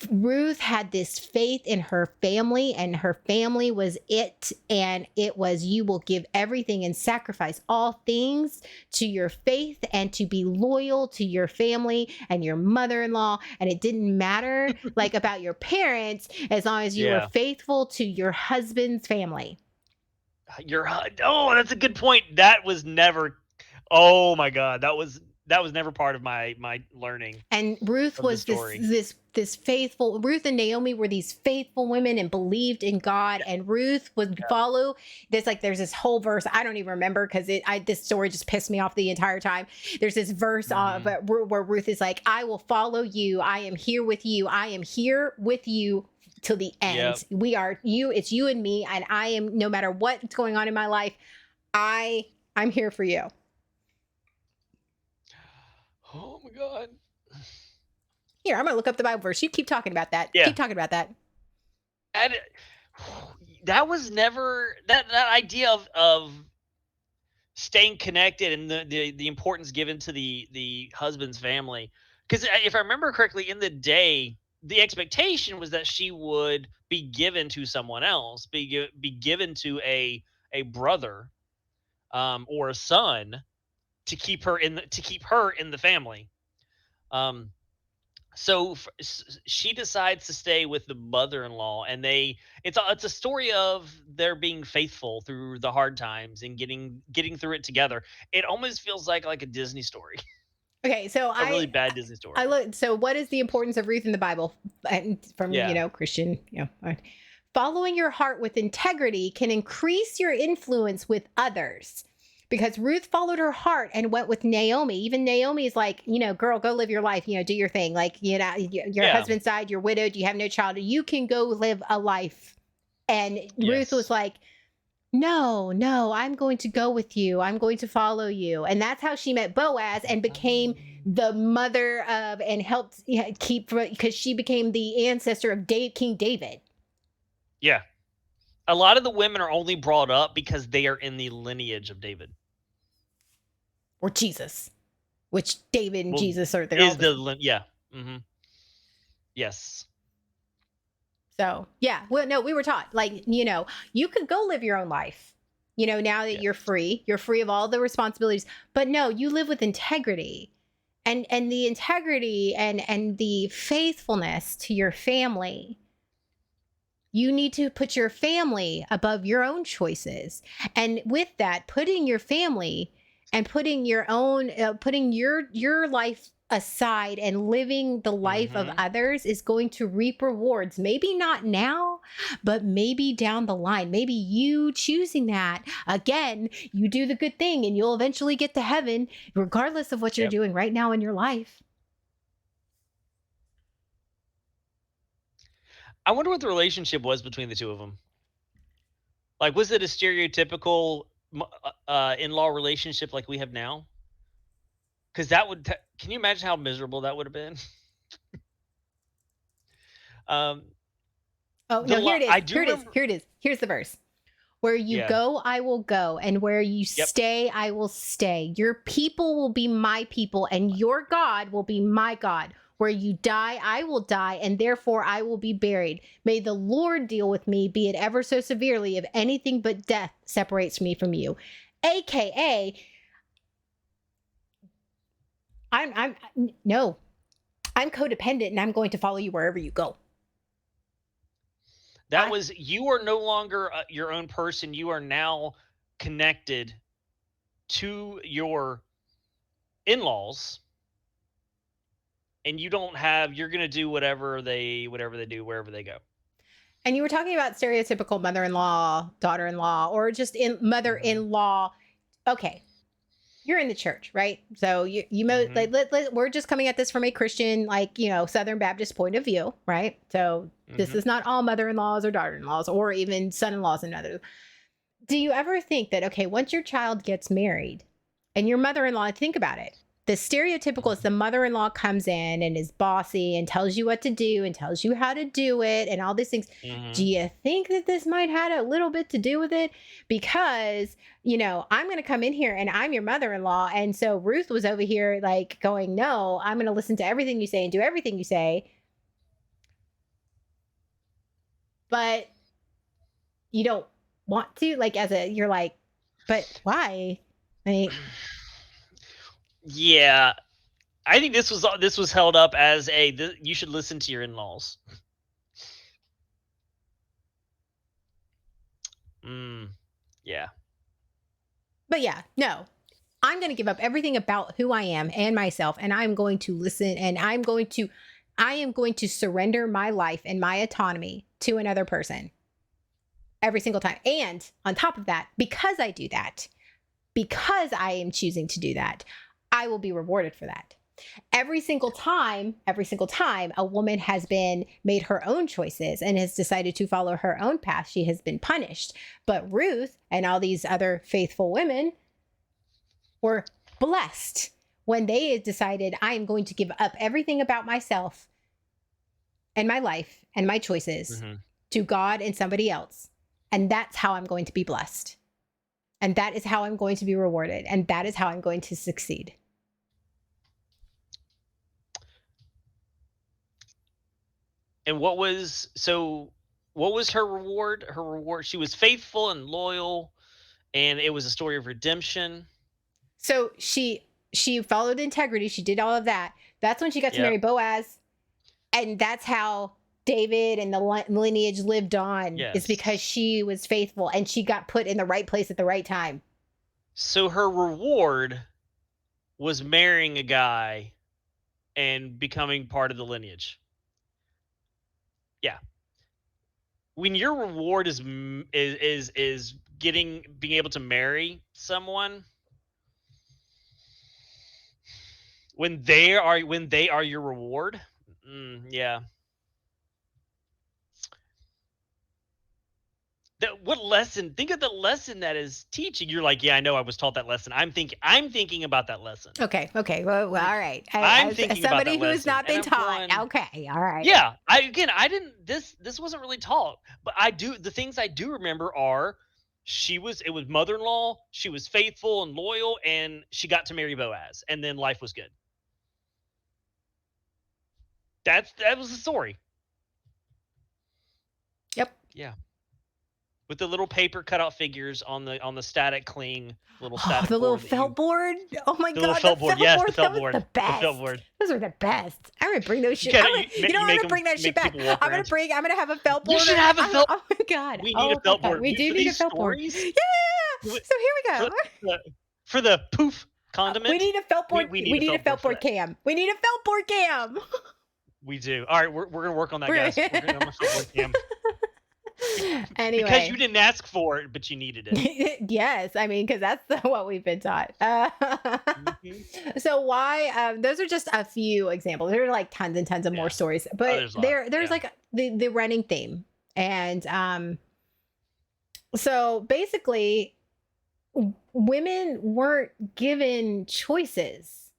Ruth had this faith in her family, and her family was it. And it was, you will give everything and sacrifice all things to your faith and to be loyal to your family and your mother-in-law. And it didn't matter like about your parents, as long as you were faithful to your husband's family. That's a good point. That was never, oh my God, that was never part of my learning. And Ruth was this faithful. Ruth and Naomi were these faithful women and believed in God. And Ruth would follow this. Like, there's this whole verse. I don't even remember because this story just pissed me off the entire time. There's this verse where Ruth is like, I will follow you. I am here with you. I am here with you till the end. Yep. It's you and me. And I am, no matter what's going on in my life, I'm here for you. Oh my God. Here, I'm going to look up the Bible verse. You keep talking about that. Yeah. Keep talking about that. That was never that idea of staying connected and the importance given to the husband's family. Because if I remember correctly, in the day, the expectation was that she would be given to someone else, be given to a brother or a son to keep her in the family. So she decides to stay with the mother-in-law, and it's a story of their being faithful through the hard times and getting through it together. It almost feels like a Disney story. Okay, so a really bad Disney story. So what is the importance of Ruth in the Bible? And from Christian, following your heart with integrity can increase your influence with others. Because Ruth followed her heart and went with Naomi. Even Naomi is like, girl, go live your life, do your thing. Like, your husband's died, you're widowed, you have no child. You can go live a life. And Ruth was like, no, I'm going to go with you. I'm going to follow you. And that's how she met Boaz and became the mother of, and helped because she became the ancestor of King David. Yeah. A lot of the women are only brought up because they are in the lineage of David. Or Jesus. Which David and Jesus are there. Yeah. Mm-hmm. Yes. So yeah, well, no, we were taught like, you could go live your own life. Now that Yeah. you're free of all the responsibilities, but no, you live with integrity, and the integrity and the faithfulness to your family. You need to put your family above your own choices, and with that, putting your family and putting your own, putting your life aside and living the life of Mhm. others is going to reap rewards. Maybe not now, but maybe down the line. Maybe you choosing that again, you do the good thing and you'll eventually get to heaven, regardless of what you're Yep. doing right now in your life. I wonder what the relationship was between the two of them. Like, was it a stereotypical in-law relationship like we have now? Because that would. Can you imagine how miserable that would have been? um, Oh the no, here it is. I do Here it is. remember. Here it is. Here's the verse. Where you Yeah. go, I will go, and where you Yep. stay, I will stay. Your people will be my people, and your God will be my God. Where you die, I will die, and therefore I will be buried. May the Lord deal with me, be it ever so severely, if anything but death separates me from you. AKA, I'm codependent, and I'm going to follow you wherever you go. That I- was, you are no longer your own person. You are now connected to your in-laws, and you don't have. You're gonna do whatever they do wherever they go. And you were talking about stereotypical mother-in-law, daughter-in-law, or just mother-in-law. Okay, you're in the church, right? So Mhm. we're just coming at this from a Christian, Southern Baptist point of view, right? So this Mhm. is not all mother-in-laws or daughter-in-laws or even son-in-laws and others. Do you ever think that, okay, once your child gets married and your mother-in-law, think about it. The stereotypical is the mother-in-law comes in and is bossy and tells you what to do and tells you how to do it and all these things. Do Mhm. you think that this might have a little bit to do with it? Because, I'm going to come in here and I'm your mother-in-law. And so Ruth was over here like going, no, I'm going to listen to everything you say and do everything you say. But you don't want to, you're like, but why? Like, Yeah, I think this was held up as you should listen to your in-laws. Yeah. but yeah, no. I'm going to give up everything about who I am and myself, and I'm going to listen, and I am going to surrender my life and my autonomy to another person every single time. And on top of that, because I do that, because I am choosing to do that, I will be rewarded for that. Every single time a woman has been made her own choices and has decided to follow her own path, she has been punished. But Ruth and all these other faithful women were blessed when they decided, I am going to give up everything about myself and my life and my choices Mhm. to God and somebody else. And that's how I'm going to be blessed. And that is how I'm going to be rewarded. And that is how I'm going to succeed. And what was her reward? Her reward, she was faithful and loyal, and it was a story of redemption. So she followed integrity. She did all of that. That's when she got to marry Yep. Boaz. And that's how David and the lineage lived on, is Yes. because she was faithful and she got put in the right place at the right time. So her reward was marrying a guy and becoming part of the lineage. Yeah. When your reward is being able to marry someone, when they are your reward, yeah. What lesson? Think of the lesson that is teaching. You're like, yeah, I know I was taught that lesson. I'm thinking about that lesson. Okay. Well, all right. I'm As thinking about somebody that who has lesson, not been and I'm taught. going, Okay. All right. yeah, I didn't. This wasn't really taught, but I do. The things I do remember are, it was mother-in-law. She was faithful and loyal, and she got to marry Boaz, and then life was good. That was the story. With the little paper cutout figures on the static cling little Oh, static the little board that felt board. Oh my the little god, felt the board. felt Yes, board. the felt That was board. the The best. felt board. Those are the best. I'm gonna bring those shit. gotta- I'm gonna, you ma- you know, I'm make gonna 'em- bring that shit make back. people walk I'm gonna around. I'm gonna have a felt You board. should have a felt- Oh my god. We Oh need a my felt God. board. We do For need a these felt board. stories, Yeah. So here we go. for the poof condiment. We need a felt board. we We need need a felt board for that. cam. We need a felt board cam. We do. All right, we're gonna work on that, guys. We're gonna have a felt board cam. Anyway. Because you didn't ask for it, but you needed it. Yes, I mean, because that's what we've been taught. Mhm. So why? Those are just a few examples. There are like tons and tons of more Yeah. stories, but there's a lot. there's Yeah. like the running theme, and so basically, women weren't given choices.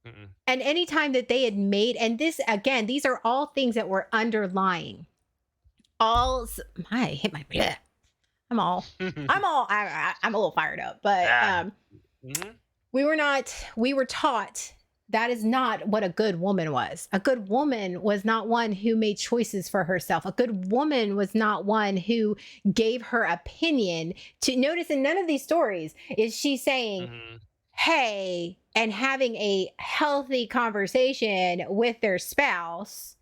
Mm-mm. And anytime that they had made, and this again, these are all things that were underlying. I hit my. Bleh. I'm a little fired up, but Ah. Mhm. we were taught that is not what a good woman was. A good woman was not one who made choices for herself. A good woman was not one who gave her opinion. To notice in none of these stories is she saying, Mhm. hey, and having a healthy conversation with their spouse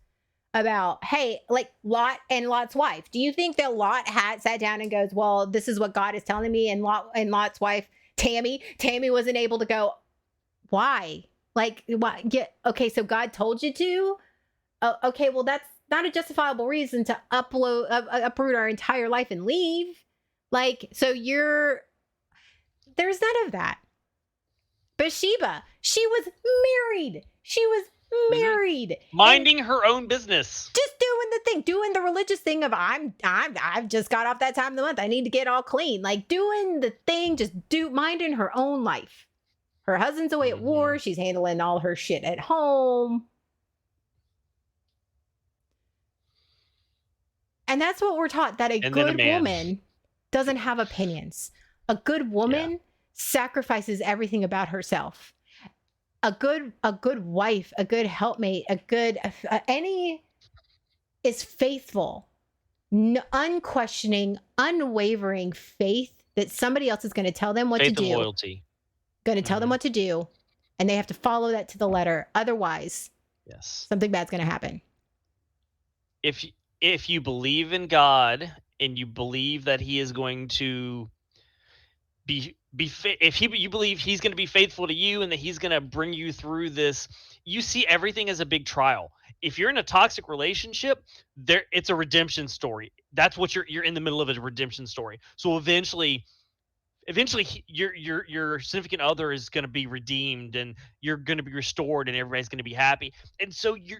about, hey, like Lot and Lot's wife. Do you think that Lot sat down and goes, well, this is what God is telling me, and Lot's wife, Tammy wasn't able to go, why? Like, why? Yeah, okay, so God told you to? Okay, well, that's not a justifiable reason to uproot our entire life and leave. Like, so there's none of that. Bathsheba, she was married. Married, Minding her own business. just doing the thing, doing the religious thing of I've just got off that time of the month. I need to get all clean. Like doing the thing, just minding her own life. Her husband's away at war. She's handling all her shit at home. And that's what we're taught, that a And then a good man. woman doesn't have opinions. A good woman sacrifices everything about herself. A good wife, a good helpmate, is faithful, unquestioning, unwavering faith that somebody else is going to tell them what Faith to and do. loyalty. Going to tell them Mhm. what to do, and they have to follow that to the letter. Otherwise, Yes. something bad's going to happen. If you believe in God and you believe that He is going to you believe He's going to be faithful to you and that He's going to bring you through this, you see everything as a big trial. If you're in a toxic relationship, it's a redemption story. That's what you're in the middle of, a redemption story. So eventually your significant other is going to be redeemed and you're going to be restored and everybody's going to be happy. And so you're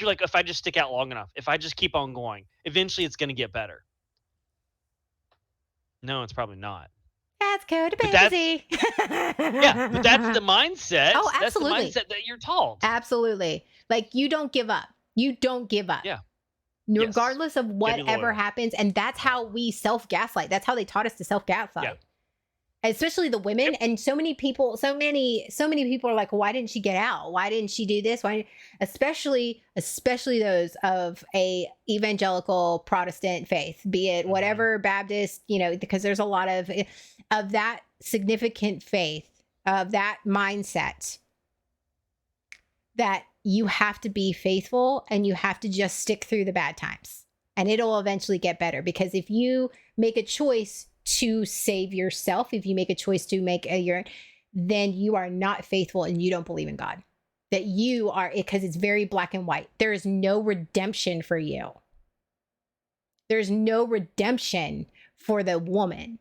like, if I just stick out long enough, if I just keep on going, eventually it's going to get better. No, it's probably not. That's But that's- codependency. Yeah, but that's the mindset. Oh, That's the absolutely. mindset that you're taught. Absolutely. Like you don't give up. You don't give up. Yeah. Yes. Regardless of be whatever loyal. happens. And that's how we self-gaslight. That's how they taught us to self-gaslight. Yeah. Especially the women. Yep. And so many people are like, why didn't she get out? Why didn't she do this? Especially those of a evangelical Protestant faith, be it Mhm. whatever Baptist, because there's a lot of that significant faith, of that mindset, that you have to be faithful and you have to just stick through the bad times and it'll eventually get better. Because if you make a choice to save yourself, if you make a choice to then you are not faithful and you don't believe in God. That you are, because it's very black and white. There is no redemption for you. There's no redemption for the woman.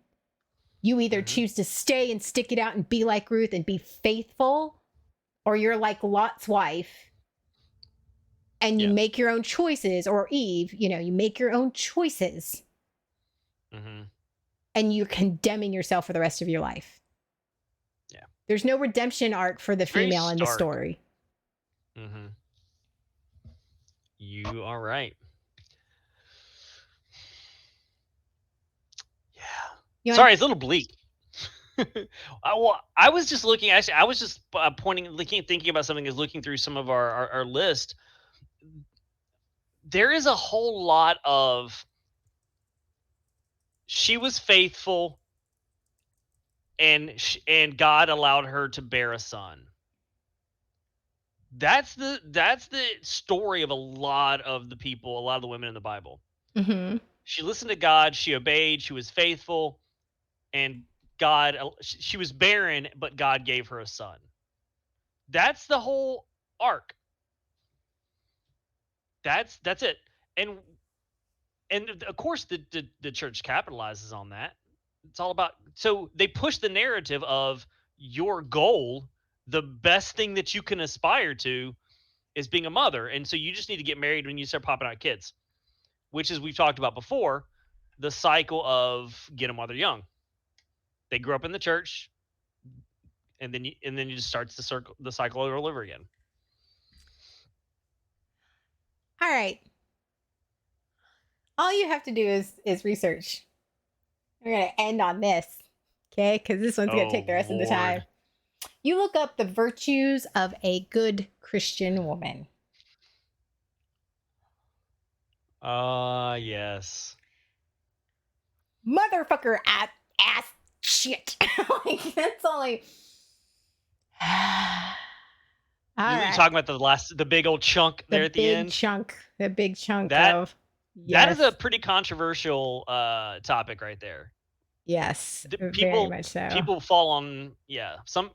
You either Mhm. choose to stay and stick it out and be like Ruth and be faithful, or you're like Lot's wife and you Yeah. make your own choices, or Eve, you make your own choices Mm-hmm. and you're condemning yourself for the rest of your life. Yeah. There's no redemption arc for the Very female in the stark. story. Mm-hmm. You are right. Yeah. You know, Sorry, it's a little bleak. I was just looking. Actually, I was just thinking about something. Is looking through some of our list. There is a whole lot of she was faithful, and God allowed her to bear a son. That's the story of a lot of the people, a lot of the women in the Bible. Mm-hmm. She listened to God, she obeyed, she was faithful, and she was barren, but God gave her a son. That's the whole arc. That's it. And of course the church capitalizes on that. It's all about, so they push the narrative of your goal, the best thing that you can aspire to is being a mother. And so you just need to get married when you start popping out kids, which, as we've talked about before, the cycle of get them while they're young. They grew up in the church, and then you just starts the cycle all over again. All right. All you have to do is research. We're going to end on this, okay? Because this one's going to take the rest of the time. You look up the virtues of a good Christian woman. Yes. Motherfucker ass shit. Like, that's only. You're talking about the big old chunk there at the end? The big chunk that, of. That is a pretty controversial topic right there. Yes, People, very much so. People fall on, some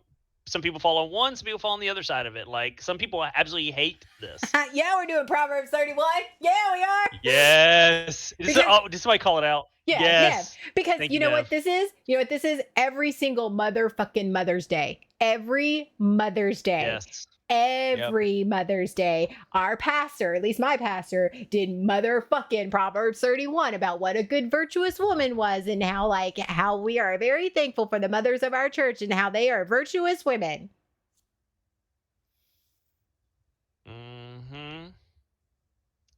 people fall on one, some people fall on the other side of it. Like, some people absolutely hate this. Yeah, we're doing Proverbs 31. Yeah, we are. Yes. Did somebody call it out? Yeah, yes. Yeah. Because Thank you know what this is? You know what this is? Every single Mother's Day. Every Mother's Day. Yes. Every Mother's Day, our pastor, at least my pastor, did motherfucking Proverbs 31 about what a good virtuous woman was, and how we are very thankful for the mothers of our church and how they are virtuous women. Mm-hmm.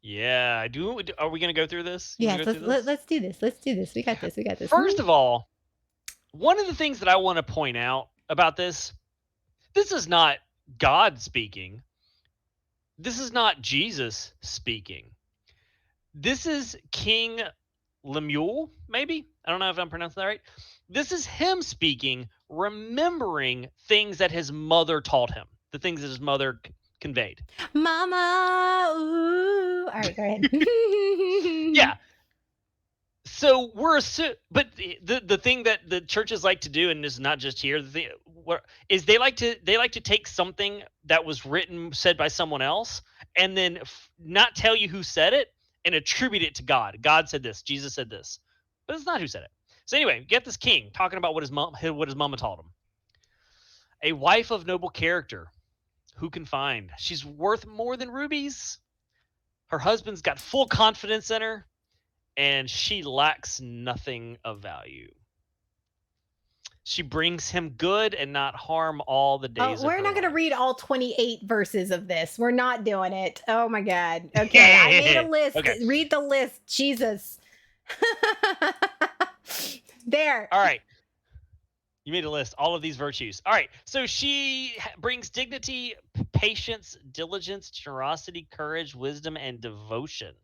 Yeah, I do. Are we going to go through this? Yes, let's do this. Let's do this. We got this. First of all, one of the things that I want to point out about this is not God speaking. This is not Jesus speaking. This is King Lemuel, maybe? I don't know if I'm pronouncing that right. This is him speaking, remembering things that his mother taught him, the things that his mother conveyed. Mama, ooh. All right, go ahead. Yeah. So but the thing that the churches like to do, and this is not just here, is they like to take something that was said by someone else, and then not tell you who said it and attribute it to God. God said this, Jesus said this, but it's not who said it. So anyway, you get this king talking about what his mama taught him. A wife of noble character, who can find? She's worth more than rubies. Her husband's got full confidence in her, and she lacks nothing of value. She brings him good and not harm all the days of her life. We're not going to read all 28 verses of this. We're not doing it. Oh my God. Okay, I made a list. Okay. Read the list. Jesus. There. All right. You made a list. All of these virtues. All right. So she brings dignity, patience, diligence, generosity, courage, wisdom, and devotion.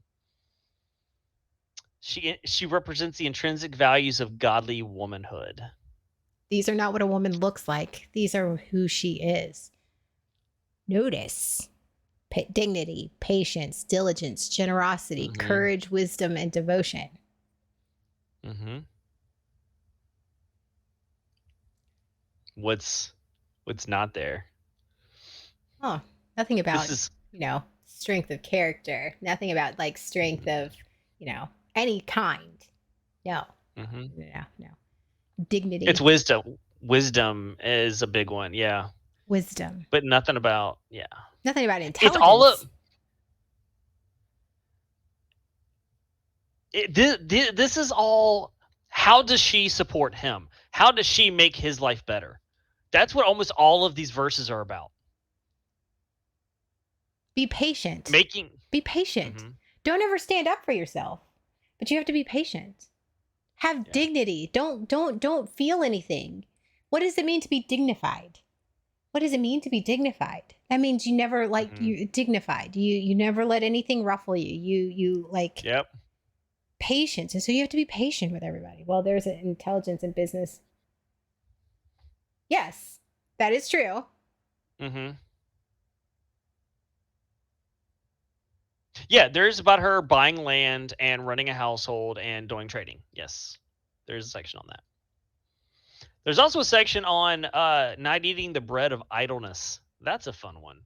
She represents the intrinsic values of godly womanhood. These are not what a woman looks like. These are who she is. Notice dignity, patience, diligence, generosity, courage, wisdom, and devotion. Mm-hmm. What's not there? Oh, nothing about strength of character. Nothing about strength of any kind. No. Mm-hmm. No. Dignity. It's wisdom. Wisdom is a big one. Yeah. Wisdom. But nothing about Nothing about intelligence. It's all of. This is all. How does she support him? How does she make his life better? That's what almost all of these verses are about. Be patient. Be patient. Mm-hmm. Don't ever stand up for yourself, but you have to be patient. Have dignity. Don't feel anything. What does it mean to be dignified? What does it mean to be dignified? That means you never you dignified. You never let anything ruffle you. You Yep. patience. And so you have to be patient with everybody. Well, there's an intelligence in business. Yes, that is true. Mm-hmm. Yeah, there's about her buying land and running a household and doing trading. Yes, there's a section on that. There's also a section on not eating the bread of idleness. That's a fun one.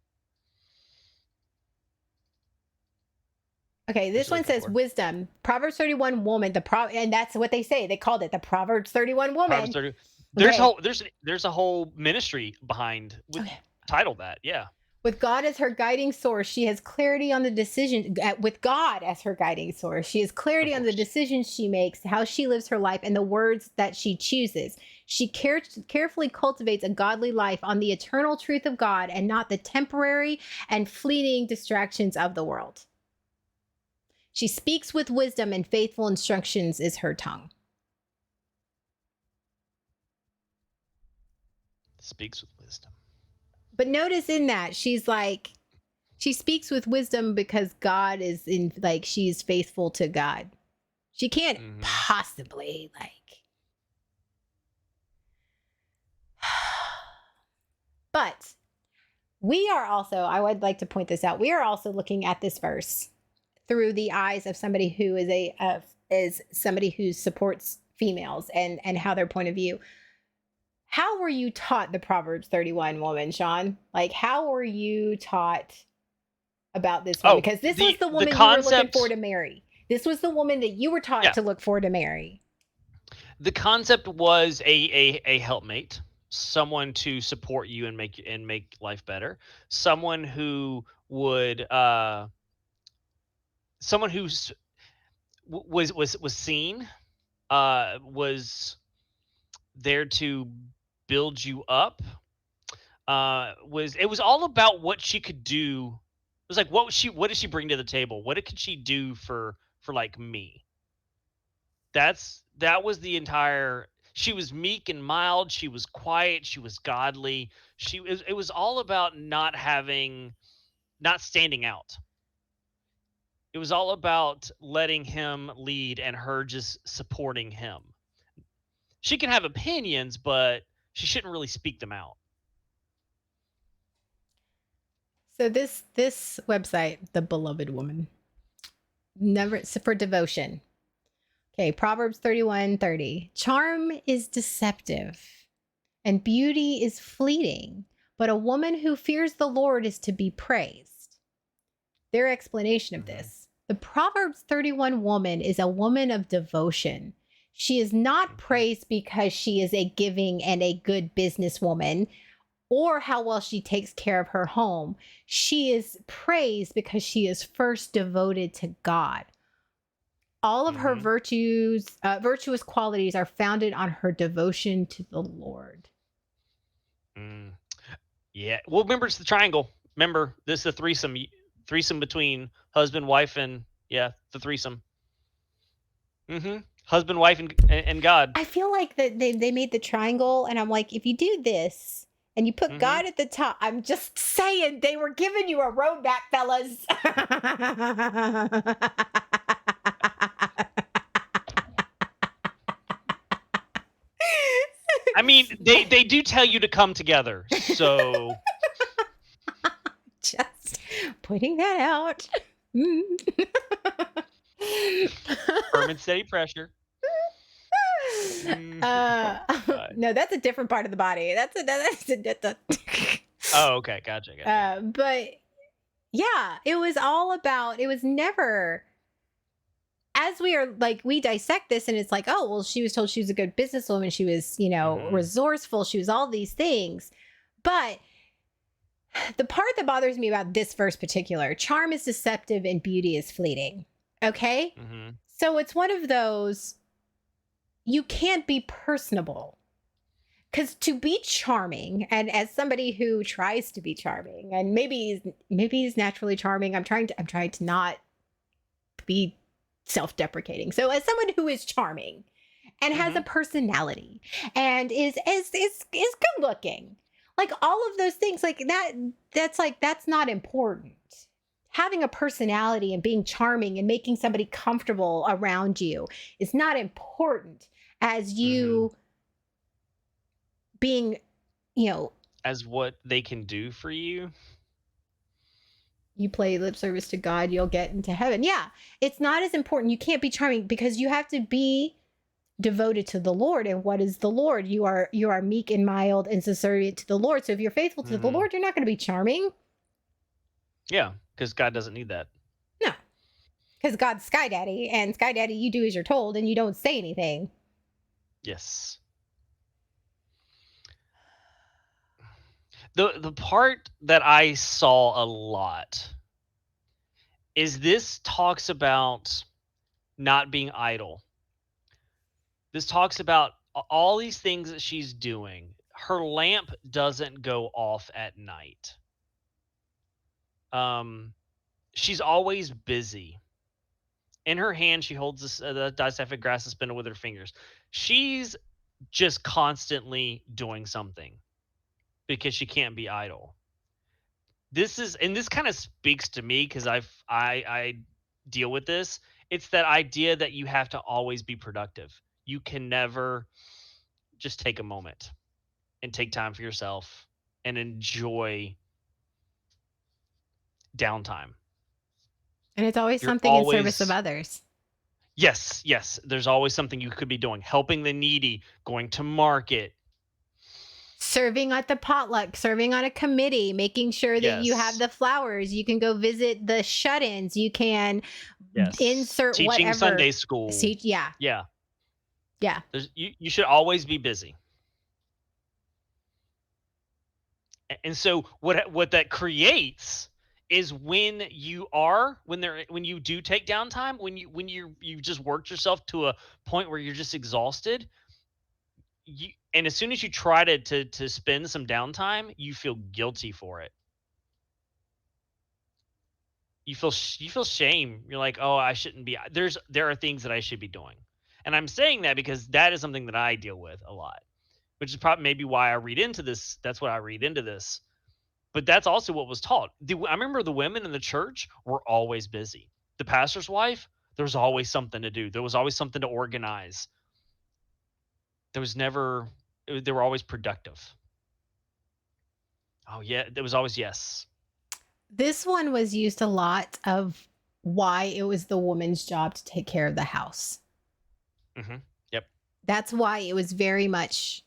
Okay, this Just one looking says for. wisdom. Proverbs 31 woman, and that's what they say. They called it the Proverbs 31 woman. Proverbs 30. There's Okay. there's a whole ministry behind with Okay. titled that. Yeah. With God as her guiding source, she has clarity on the decision. With God as her guiding source, she has clarity on the decisions she makes, how she lives her life, and the words that she chooses. She carefully cultivates a godly life on the eternal truth of God and not the temporary and fleeting distractions of the world. She speaks with wisdom, and faithful instructions is her tongue. Speaks with wisdom. But notice in that she's like, she speaks with wisdom because God is in, like, she's faithful to God. She can't possibly, like. But we are also, I would like to point this out, we are also looking at this verse through the eyes of somebody who is somebody who supports females and how their point of view. How were you taught the Proverbs 31 woman, Sean? Like, how were you taught about this one? Because this was the woman you were looking for to marry. This was the woman that you were taught to look for to marry. The concept was a helpmate, someone to support you and make life better, someone who would someone who's was seen, was there to build you up. It was all about what she could do. It was like what did she bring to the table? What could she do for like me? That was the entire. She was meek and mild. She was quiet. She was godly. It was all about not standing out. It was all about letting him lead and her just supporting him. She can have opinions, but she shouldn't really speak them out. So this website, The Beloved Woman, for devotion. Okay, Proverbs 31:30. Charm is deceptive and beauty is fleeting, but a woman who fears the Lord is to be praised. Their explanation of this. The Proverbs 31 woman is a woman of devotion. She is not praised because she is a giving and a good businesswoman or how well she takes care of her home. She is praised because she is first devoted to God. All of her virtuous qualities are founded on her devotion to the Lord. Yeah. Well, remember, it's the triangle. Remember, this is a threesome between husband, wife, and the threesome. Husband, wife, and God. I feel like that they made the triangle, and I'm like, if you do this and you put God at the top, I'm just saying they were giving you a roadmap, fellas. I mean, they do tell you to come together, so just putting that out. Firm and steady pressure. No, that's a different part of the body. That's a Oh, okay, gotcha. But yeah, it was all about. It was never. As we dissect this, and it's like, oh, well, she was told she was a good businesswoman. She was, resourceful. She was all these things. But the part that bothers me about this verse particular, charm is deceptive and beauty is fleeting. Okay? So it's one of those, you can't be personable. Because to be charming, and as somebody who tries to be charming, and maybe he's naturally charming, I'm trying to not be self-deprecating. So as someone who is charming and has a personality and is good looking, like all of those things, like that's not important. having a personality and being charming and making somebody comfortable around you is not important as you being, As what they can do for you. you play lip service to God, you'll get into heaven. Yeah, it's not as important. You can't be charming because you have to be devoted to the Lord. And what is the Lord? You are meek and mild and subservient to the Lord. So if you're faithful to the Lord, you're not going to be charming. Yeah, because God doesn't need that. No, because God's Sky Daddy, and Sky Daddy, you do as you're told, and you don't say anything. Yes. The part that I saw a lot is this talks about not being idle. This talks about all these things that she's doing. Her lamp doesn't go off at night. She's always busy. In her hand, she holds the distaff of grass suspended with her fingers. She's just constantly doing something because she can't be idle. This kind of speaks to me because I deal with this. It's that idea that you have to always be productive. You can never just take a moment and take time for yourself and enjoy downtime. And it's always You're something in service of others. Yes. There's always something you could be doing. Helping the needy, going to market. Serving at the potluck, serving on a committee, making sure that you have the flowers. You can go visit the shut-ins. You can insert teaching whatever. Sunday school. Yeah. You should always be busy. And so what that creates is when you do take downtime, when you just worked yourself to a point where you're just exhausted, and as soon as you try to spend some downtime, you feel guilty for it. You feel shame. You're like, oh, I shouldn't be. There are things that I should be doing, and I'm saying that because that is something that I deal with a lot, which is probably maybe why I read into this. That's what I read into this. But that's also what was taught. I remember the women in the church were always busy. The pastor's wife, there was always something to do. There was always something to organize. They were always productive. Oh, yeah. There was always yes. This one was used a lot of why it was the woman's job to take care of the house. Mm-hmm. Yep. That's why it was very much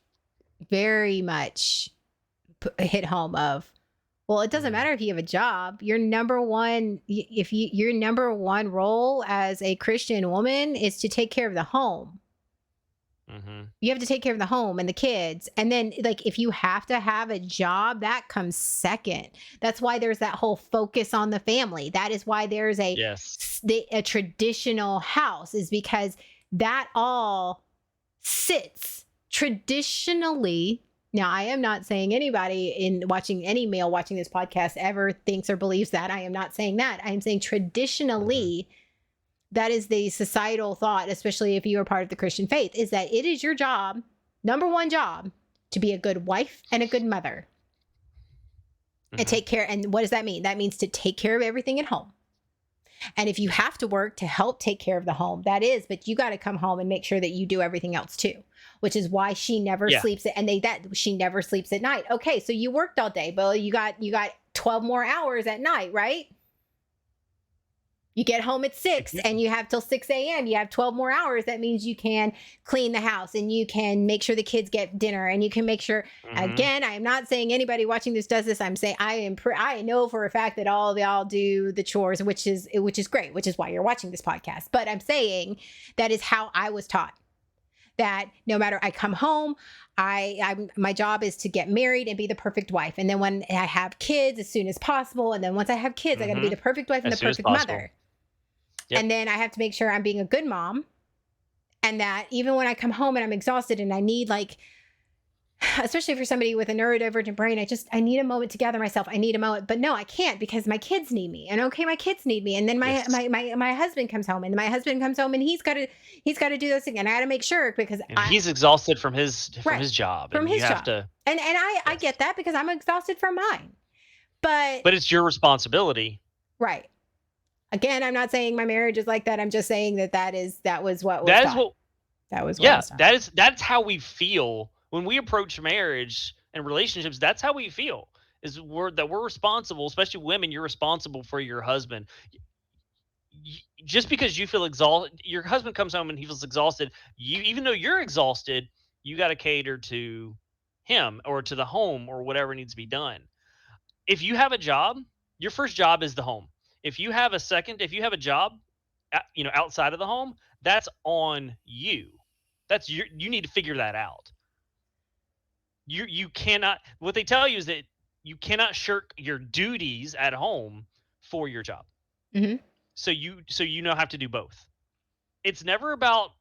hit home of, well, it doesn't matter if you have a job. Your number one role as a Christian woman is to take care of the home. Mm-hmm. You have to take care of the home and the kids. And then if you have to have a job, that comes second. That's why there's that whole focus on the family. That is why there's a traditional house, is because that all sits traditionally. Now, I am not saying anybody any male watching this podcast ever thinks or believes that. I am not saying that. I am saying traditionally, that is the societal thought, especially if you are part of the Christian faith, is that it is your job, number one job, to be a good wife and a good mother. And take care. And what does that mean? That means to take care of everything at home. And if you have to work to help take care of the home, that is, but you got to come home and make sure that you do everything else too, which is why she never sleeps. She never sleeps at night. Okay. So you worked all day, but you got 12 more hours at night, right? You get home at 6 and you have till 6 a.m. You have 12 more hours. That means you can clean the house and you can make sure the kids get dinner and you can make sure, again, I am not saying anybody watching this does this. I'm saying I know for a fact that all of y'all do the chores, which is great, which is why you're watching this podcast. But I'm saying that is how I was taught, that no matter, I come home, my job is to get married and be the perfect wife. And then when I have kids, as soon as possible. And then once I have kids, I got to be the perfect wife and the perfect mother. Yep. And then I have to make sure I'm being a good mom, and that even when I come home and I'm exhausted and I need, especially for somebody with a neurodivergent brain, I need a moment to gather myself. I need a moment, but no, I can't, because my kids need me. And okay, my kids need me. And then my husband comes home, and he's got to do those things. And I got to make sure, because he's exhausted from his job. From his job. And I get that, because I'm exhausted from mine. But it's your responsibility. Right. Again, I'm not saying my marriage is like that. I'm just saying that was what was That is taught. what. That was what Yeah, was taught. that's how we feel when we approach marriage and relationships. That's how we feel. Is we're responsible, especially women. You're responsible for your husband. Just because you feel exhausted, your husband comes home and he feels exhausted. Even though you're exhausted, you got to cater to him or to the home or whatever needs to be done. If you have a job, your first job is the home. If you have a job, outside of the home, that's on you. You need to figure that out. You cannot. What they tell you is that you cannot shirk your duties at home for your job. Mhm. So you have to do both. It's never about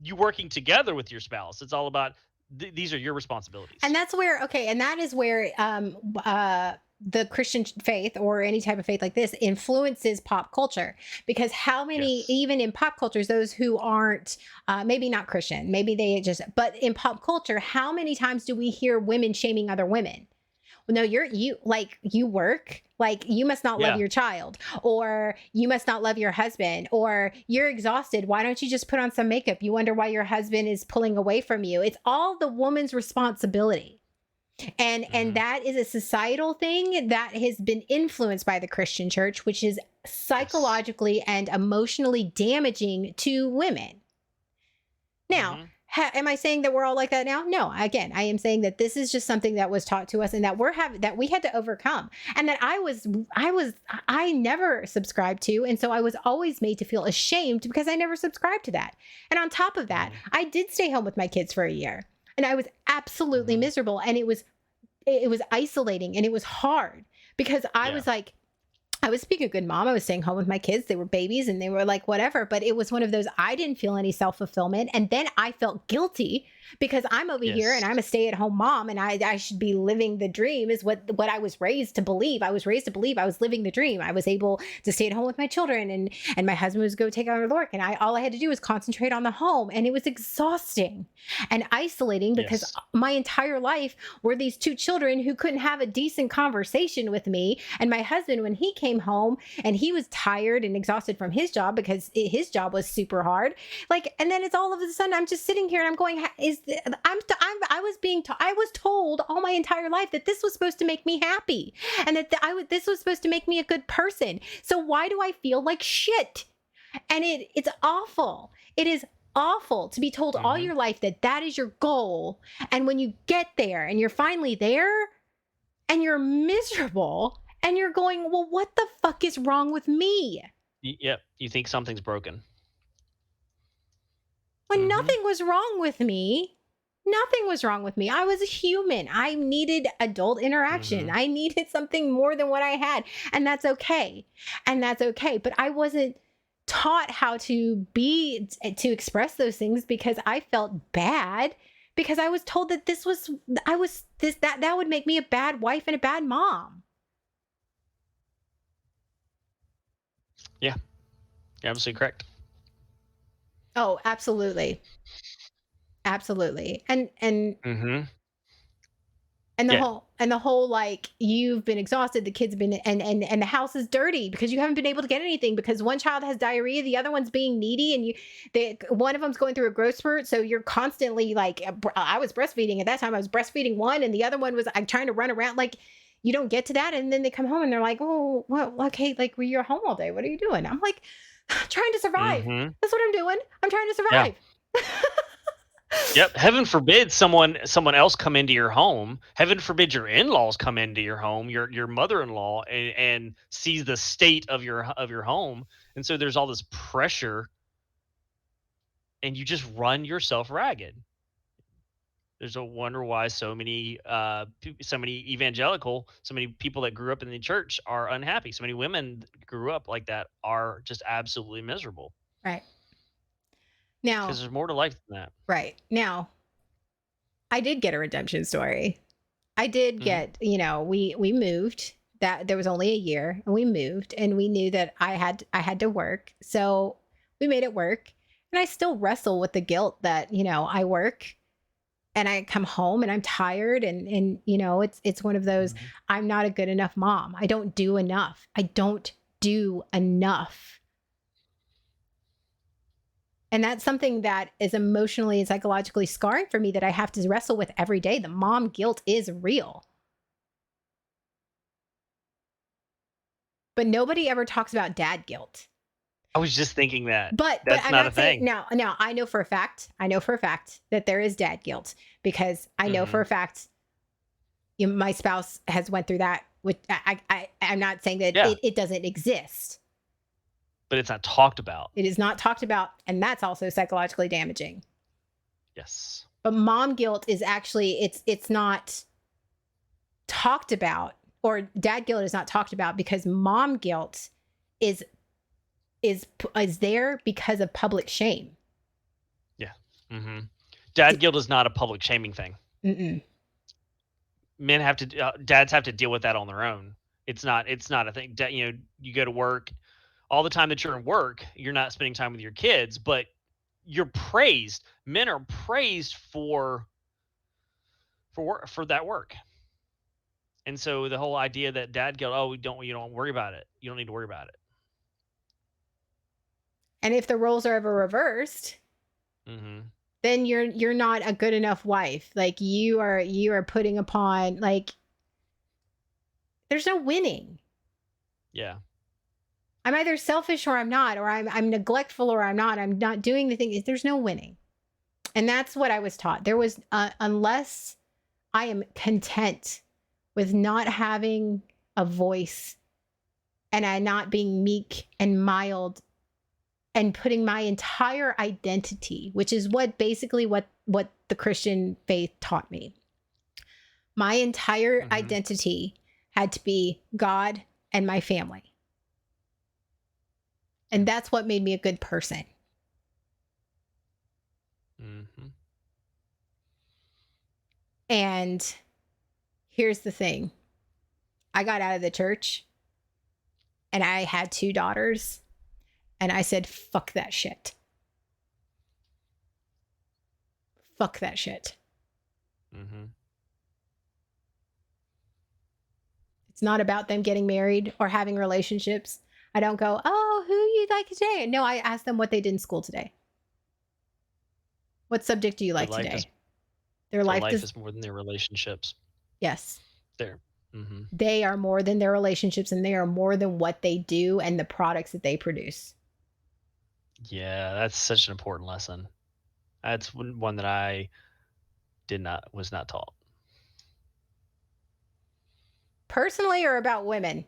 you working together with your spouse. It's all about these are your responsibilities. And that is where the Christian faith or any type of faith like this influences pop culture, because how many, Yes. even in pop cultures, those who aren't maybe not Christian, maybe but in pop culture, how many times do we hear women shaming other women? Well, no, you work, like you must not love Yeah. your child, or you must not love your husband, or you're exhausted. Why don't you just put on some makeup? You wonder why your husband is pulling away from you. It's all the woman's responsibility. And Mhm. that is a societal thing that has been influenced by the Christian church, which is psychologically and emotionally damaging to women. Now, Mhm. am I saying that we're all like that now? No. Again, I am saying that this is just something that was taught to us and that that we had to overcome, and that I never subscribed to, and so I was always made to feel ashamed because I never subscribed to that. And on top of that, I did stay home with my kids for a year, and I was absolutely Mhm. miserable, and it was isolating, and it was hard because I Yeah. was like, I was being a good mom. I was staying home with my kids. They were babies and they were like, whatever. But it was one of those, I didn't feel any self-fulfillment. And then I felt guilty because I'm over here and Yes. I'm a stay-at-home mom and I should be living the dream, is what I was raised to believe. I was raised to believe I was living the dream. I was able to stay at home with my children, and my husband was go take out her work. And all I had to do was concentrate on the home. And it was exhausting and isolating because Yes. my entire life were these two children who couldn't have a decent conversation with me. And my husband, when he came home and he was tired and exhausted from his job because his job was super hard, and then it's all of a sudden I'm just sitting here and I'm going, I was told all my entire life that this was supposed to make me happy and that this was supposed to make me a good person. So why do I feel like shit? And it's awful. It is awful to be told all Mhm. your life that is your goal. And when you get there and you're finally there and you're miserable and you're going, well, what the fuck is wrong with me? Yep. You think something's broken. When Mhm. nothing was wrong with me. Nothing was wrong with me. I was a human. I needed adult interaction. Mhm. I needed something more than what I had. And that's okay. But I wasn't taught how to express those things because I felt bad, because I was told that that would make me a bad wife and a bad mom. Yeah. You're absolutely correct. Oh, absolutely. Absolutely. And Mm-hmm. And the Yeah. whole like, you've been exhausted, the kids have been, and the house is dirty because you haven't been able to get anything because one child has diarrhea, the other one's being needy, and one of them's going through a growth spurt, so you're constantly like, I was breastfeeding at that time. I was breastfeeding one, and the other one was trying to run around. Like, you don't get to that, and then they come home and they're like, oh, well, okay, like, you're home all day. What are you doing? I'm like, trying to survive. Mhm. That's what I'm doing. I'm trying to survive. Yep. Heaven forbid someone else come into your home. Heaven forbid your in-laws come into your home, your mother-in-law, and sees the state of your home. And so there's all this pressure and you just run yourself ragged. There's a wonder why so many evangelical, so many people that grew up in the church are unhappy. So many women that grew up like that are just absolutely miserable. Right. Now, Because there's more to life than that. right. Now, I did get a redemption story. I did get, we moved. That there was only a year, and we moved, and we knew that I had to work. So we made it work. And I still wrestle with the guilt that, I work and I come home and I'm tired and you know, it's one of those, I'm not a good enough mom. I don't do enough. I don't do enough. And that's something that is emotionally and psychologically scarring for me that I have to wrestle with every day. The mom guilt is real. But nobody ever talks about dad guilt. I was just thinking that. But That's I'm not not a saying thing. now I know for a fact that there is dad guilt, because I know for a fact my spouse has went through that. Which I'm not saying that Yeah. it doesn't exist. But it's not talked about. It is not talked about, and that's also psychologically damaging. Yes. But mom guilt is actually it's not talked about, or dad guilt is not talked about, because mom guilt is there because of public shame. Mm-hmm. Dad guilt is not a public shaming thing. Mm-mm. Men have to, dads have to deal with that on their own. It's not a thing. You know, you go to work, all the time that you're in work, you're not spending time with your kids, but you're praised. Men are praised for that work. And so the whole idea that dad guilt, you don't worry about it. You don't need to worry about it. And if the roles are ever reversed, then you're not a good enough wife. Like you are putting upon, like, there's no winning. Yeah. I'm either selfish or I'm not, or I'm neglectful or I'm not doing the thing. There's no winning. And that's what I was taught. There was, unless I am content with not having a voice and I not being meek and mild and putting my entire identity, which is what the Christian faith taught me. My entire identity had to be God and my family. And that's what made me a good person. And here's the thing. I got out of the church and I had 2 daughters. And I said, fuck that shit. Fuck that shit. It's not about them getting married or having relationships. I don't go, oh, who you like today? No, I ask them what they did in school today. What subject do you like today? Their life is more than their relationships. Yes. There. They are more than their relationships, and they are more than what they do and the products that they produce. Yeah, that's such an important lesson. That's one that I was not taught. Personally, or about women?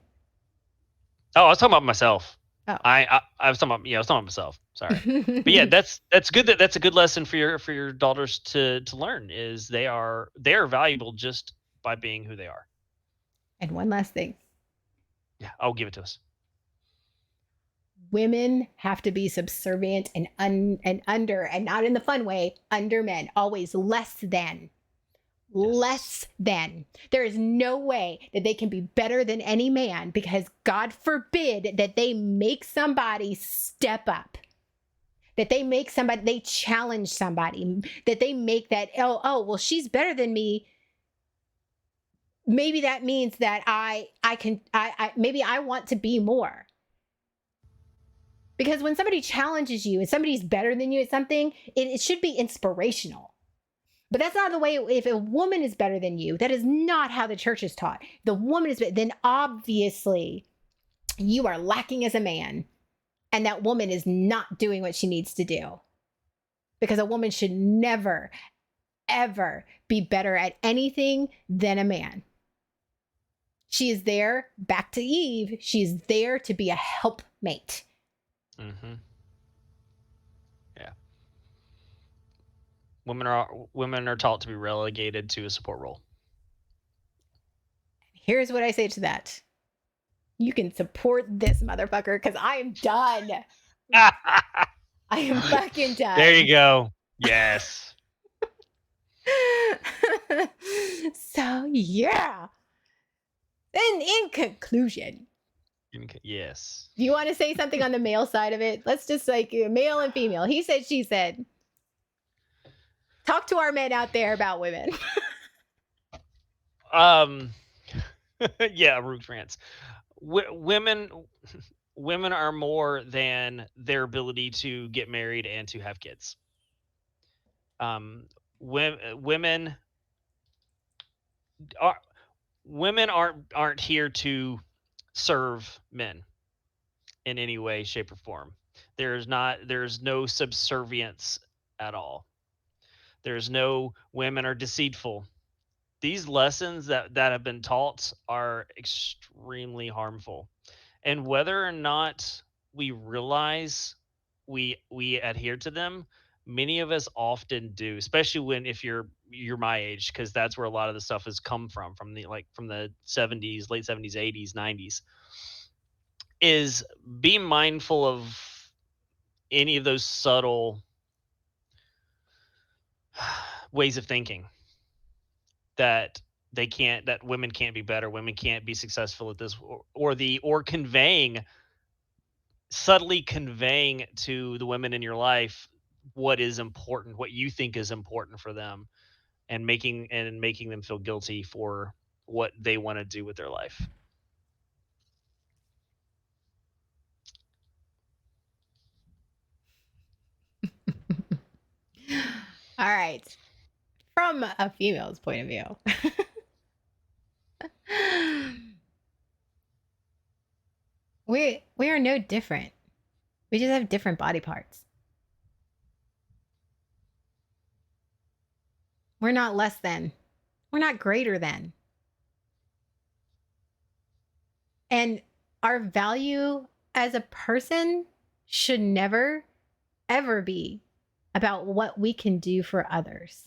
Oh, I was talking about myself. Oh. I was talking about myself. Sorry. But yeah, that's good. That's a good lesson for your daughters to learn, is they are valuable just by being who they are. And one last thing. Yeah, I'll give it to us. Women have to be subservient and under, and not in the fun way, under men, always less than. Less than. There is no way that they can be better than any man, because God forbid that they make somebody step up, that they challenge somebody, that they make that, well, she's better than me. Maybe that means that maybe I want to be more. Because when somebody challenges you and somebody's better than you at something, it should be inspirational. But that's not the way. If a woman is better than you, that is not how the church is taught. The woman is better, then obviously you are lacking as a man, and that woman is not doing what she needs to do. Because a woman should never, ever be better at anything than a man. She is there, back to Eve, she's there to be a helpmate. Yeah. Women are taught to be relegated to a support role. Here's what I say to that. You can support this motherfucker, because I am done. I am fucking done. There you go. Yes. So, yeah. Then in conclusion. Yes. Do you want to say something on the male side of it? Let's just like male and female. He said, she said. Talk to our men out there about women. Yeah, Rook rants. Women are more than their ability to get married and to have kids. Women aren't here to serve men in any way, shape, or form. There's no subservience at all. There's no women are deceitful. These lessons that have been taught are extremely harmful. And whether or not we realize we adhere to them, many of us often do, especially if you're my age, because that's where a lot of the stuff has come from the 70s, late 70s, 80s, 90s, is be mindful of any of those subtle ways of thinking that women can't be better, women can't be successful at this, or subtly conveying to the women in your life what is important, what you think is important for them, and making them feel guilty for what they want to do with their life. All right. From a female's point of view. We are no different. We just have different body parts. We're not less than. We're not greater than. And our value as a person should never, ever be about what we can do for others.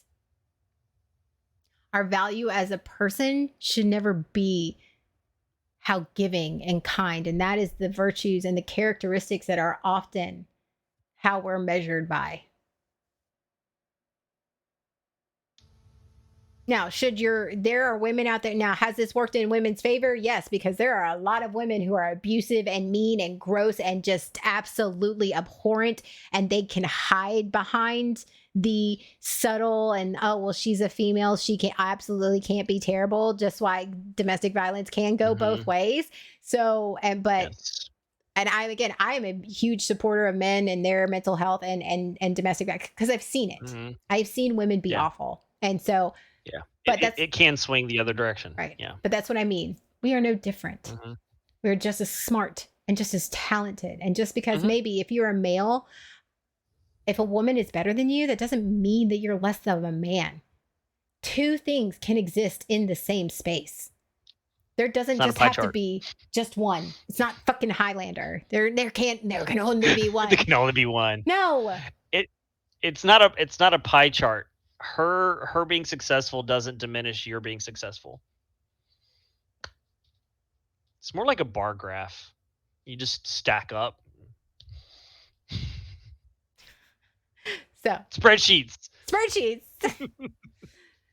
Our value as a person should never be how giving and kind, and that is the virtues and the characteristics that are often how we're measured by. Now, there are women out there now, has this worked in women's favor? Yes, because there are a lot of women who are abusive and mean and gross and just absolutely abhorrent, and they can hide behind the subtle and, oh, well, she's a female, she absolutely can't be terrible, just like domestic violence can go both ways. So, Yes. and I am a huge supporter of men and their mental health and domestic violence, because I've seen it. I've seen women be awful. And so, yeah, but it can swing the other direction. Right. Yeah. But that's what I mean. We are no different. We're just as smart and just as talented. And just because maybe if you're a male, if a woman is better than you, that doesn't mean that you're less of a man. Two things can exist in the same space. There doesn't just have to be just one. It's not fucking Highlander. There can only be one. There can only be one. No. It's not a pie chart. Her being successful doesn't diminish your being successful. It's more like a bar graph. You just stack up. So spreadsheets.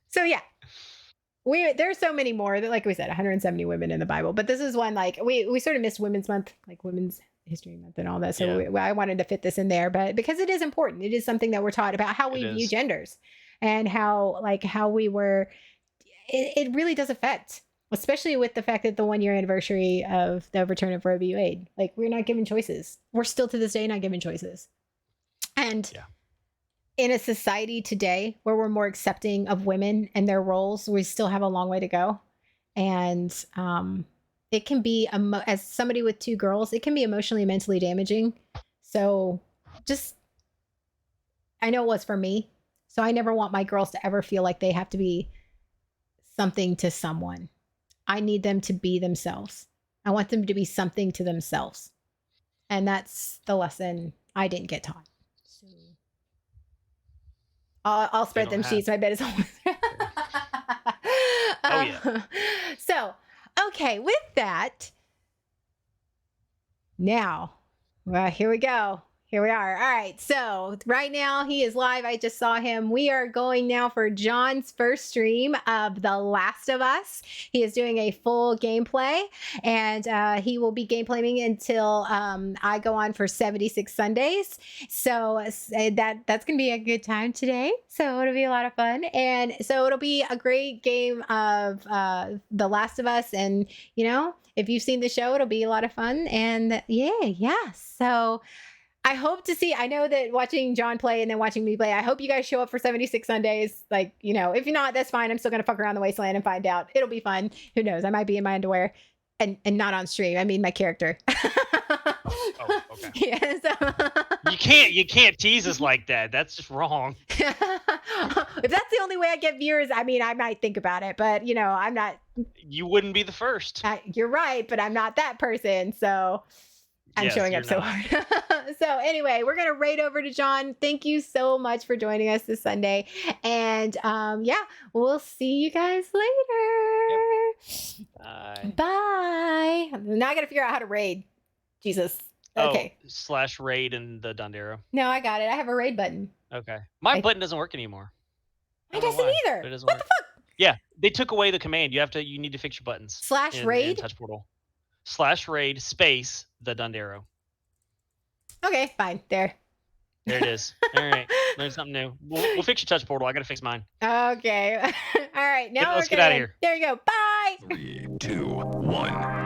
So yeah, there's so many more that, like we said, 170 women in the Bible, but this is one, like we sort of missed Women's Month, like Women's History Month and all that. So I wanted to fit this in there, but because it is important, it is something that we're taught about how we view genders and how we were. It really does affect, especially with the fact that the 1 year anniversary of the overturn of Roe v. Wade, like we're not given choices. We're still to this day not given choices, and. Yeah. In a society today where we're more accepting of women and their roles, we still have a long way to go. And it can be, as somebody with 2 girls, it can be emotionally and mentally damaging. So I know it was for me. So I never want my girls to ever feel like they have to be something to someone. I need them to be themselves. I want them to be something to themselves. And that's the lesson I didn't get taught. I'll spread them sheets. My bed is almost. Oh yeah. So, okay, with that, now, well, here we go. Here we are. All right. So right now he is live. I just saw him. We are going now for John's first stream of The Last of Us. He is doing a full gameplay, and he will be gameplaying until I go on for 76 Sundays. So that's gonna be a good time today. So it'll be a lot of fun, and so it'll be a great game of The Last of Us. And you know, if you've seen the show, it'll be a lot of fun. And yeah. So I hope to see. I know that watching John play and then watching me play, I hope you guys show up for 76 Sundays. Like, you know, if you're not, that's fine. I'm still gonna fuck around the wasteland and find out. It'll be fun. Who knows? I might be in my underwear and not on stream. I mean my character. Oh, okay. Yeah, so You can't tease us like that. That's just wrong. if that's the only way I get viewers, I mean, I might think about it, but you know, I'm not. You wouldn't be the first. You're right, but I'm not that person, so I'm Yes, showing you're up so not. hard. So anyway, we're gonna raid over to John. Thank you so much for joining us this Sunday, and yeah, we'll see you guys later. Bye. Now I gotta figure out how to raid. Jesus. Okay. Oh, /raid in the Dondero. No, I got it. I have a raid button. Okay. My I- button doesn't work anymore. I Mine don't know doesn't why, either. but it doesn't What work. the fuck? Yeah, they took away the command. You need to fix your buttons. in /raid? Touch Portal. /raid space the Dondero. Okay, fine. There. There it is. All right. Learn something new. We'll fix your Touch Portal. I gotta fix mine. Okay. All right. Now Let's we're get outta gonna- here. There you go. Bye. 3, 2, 1.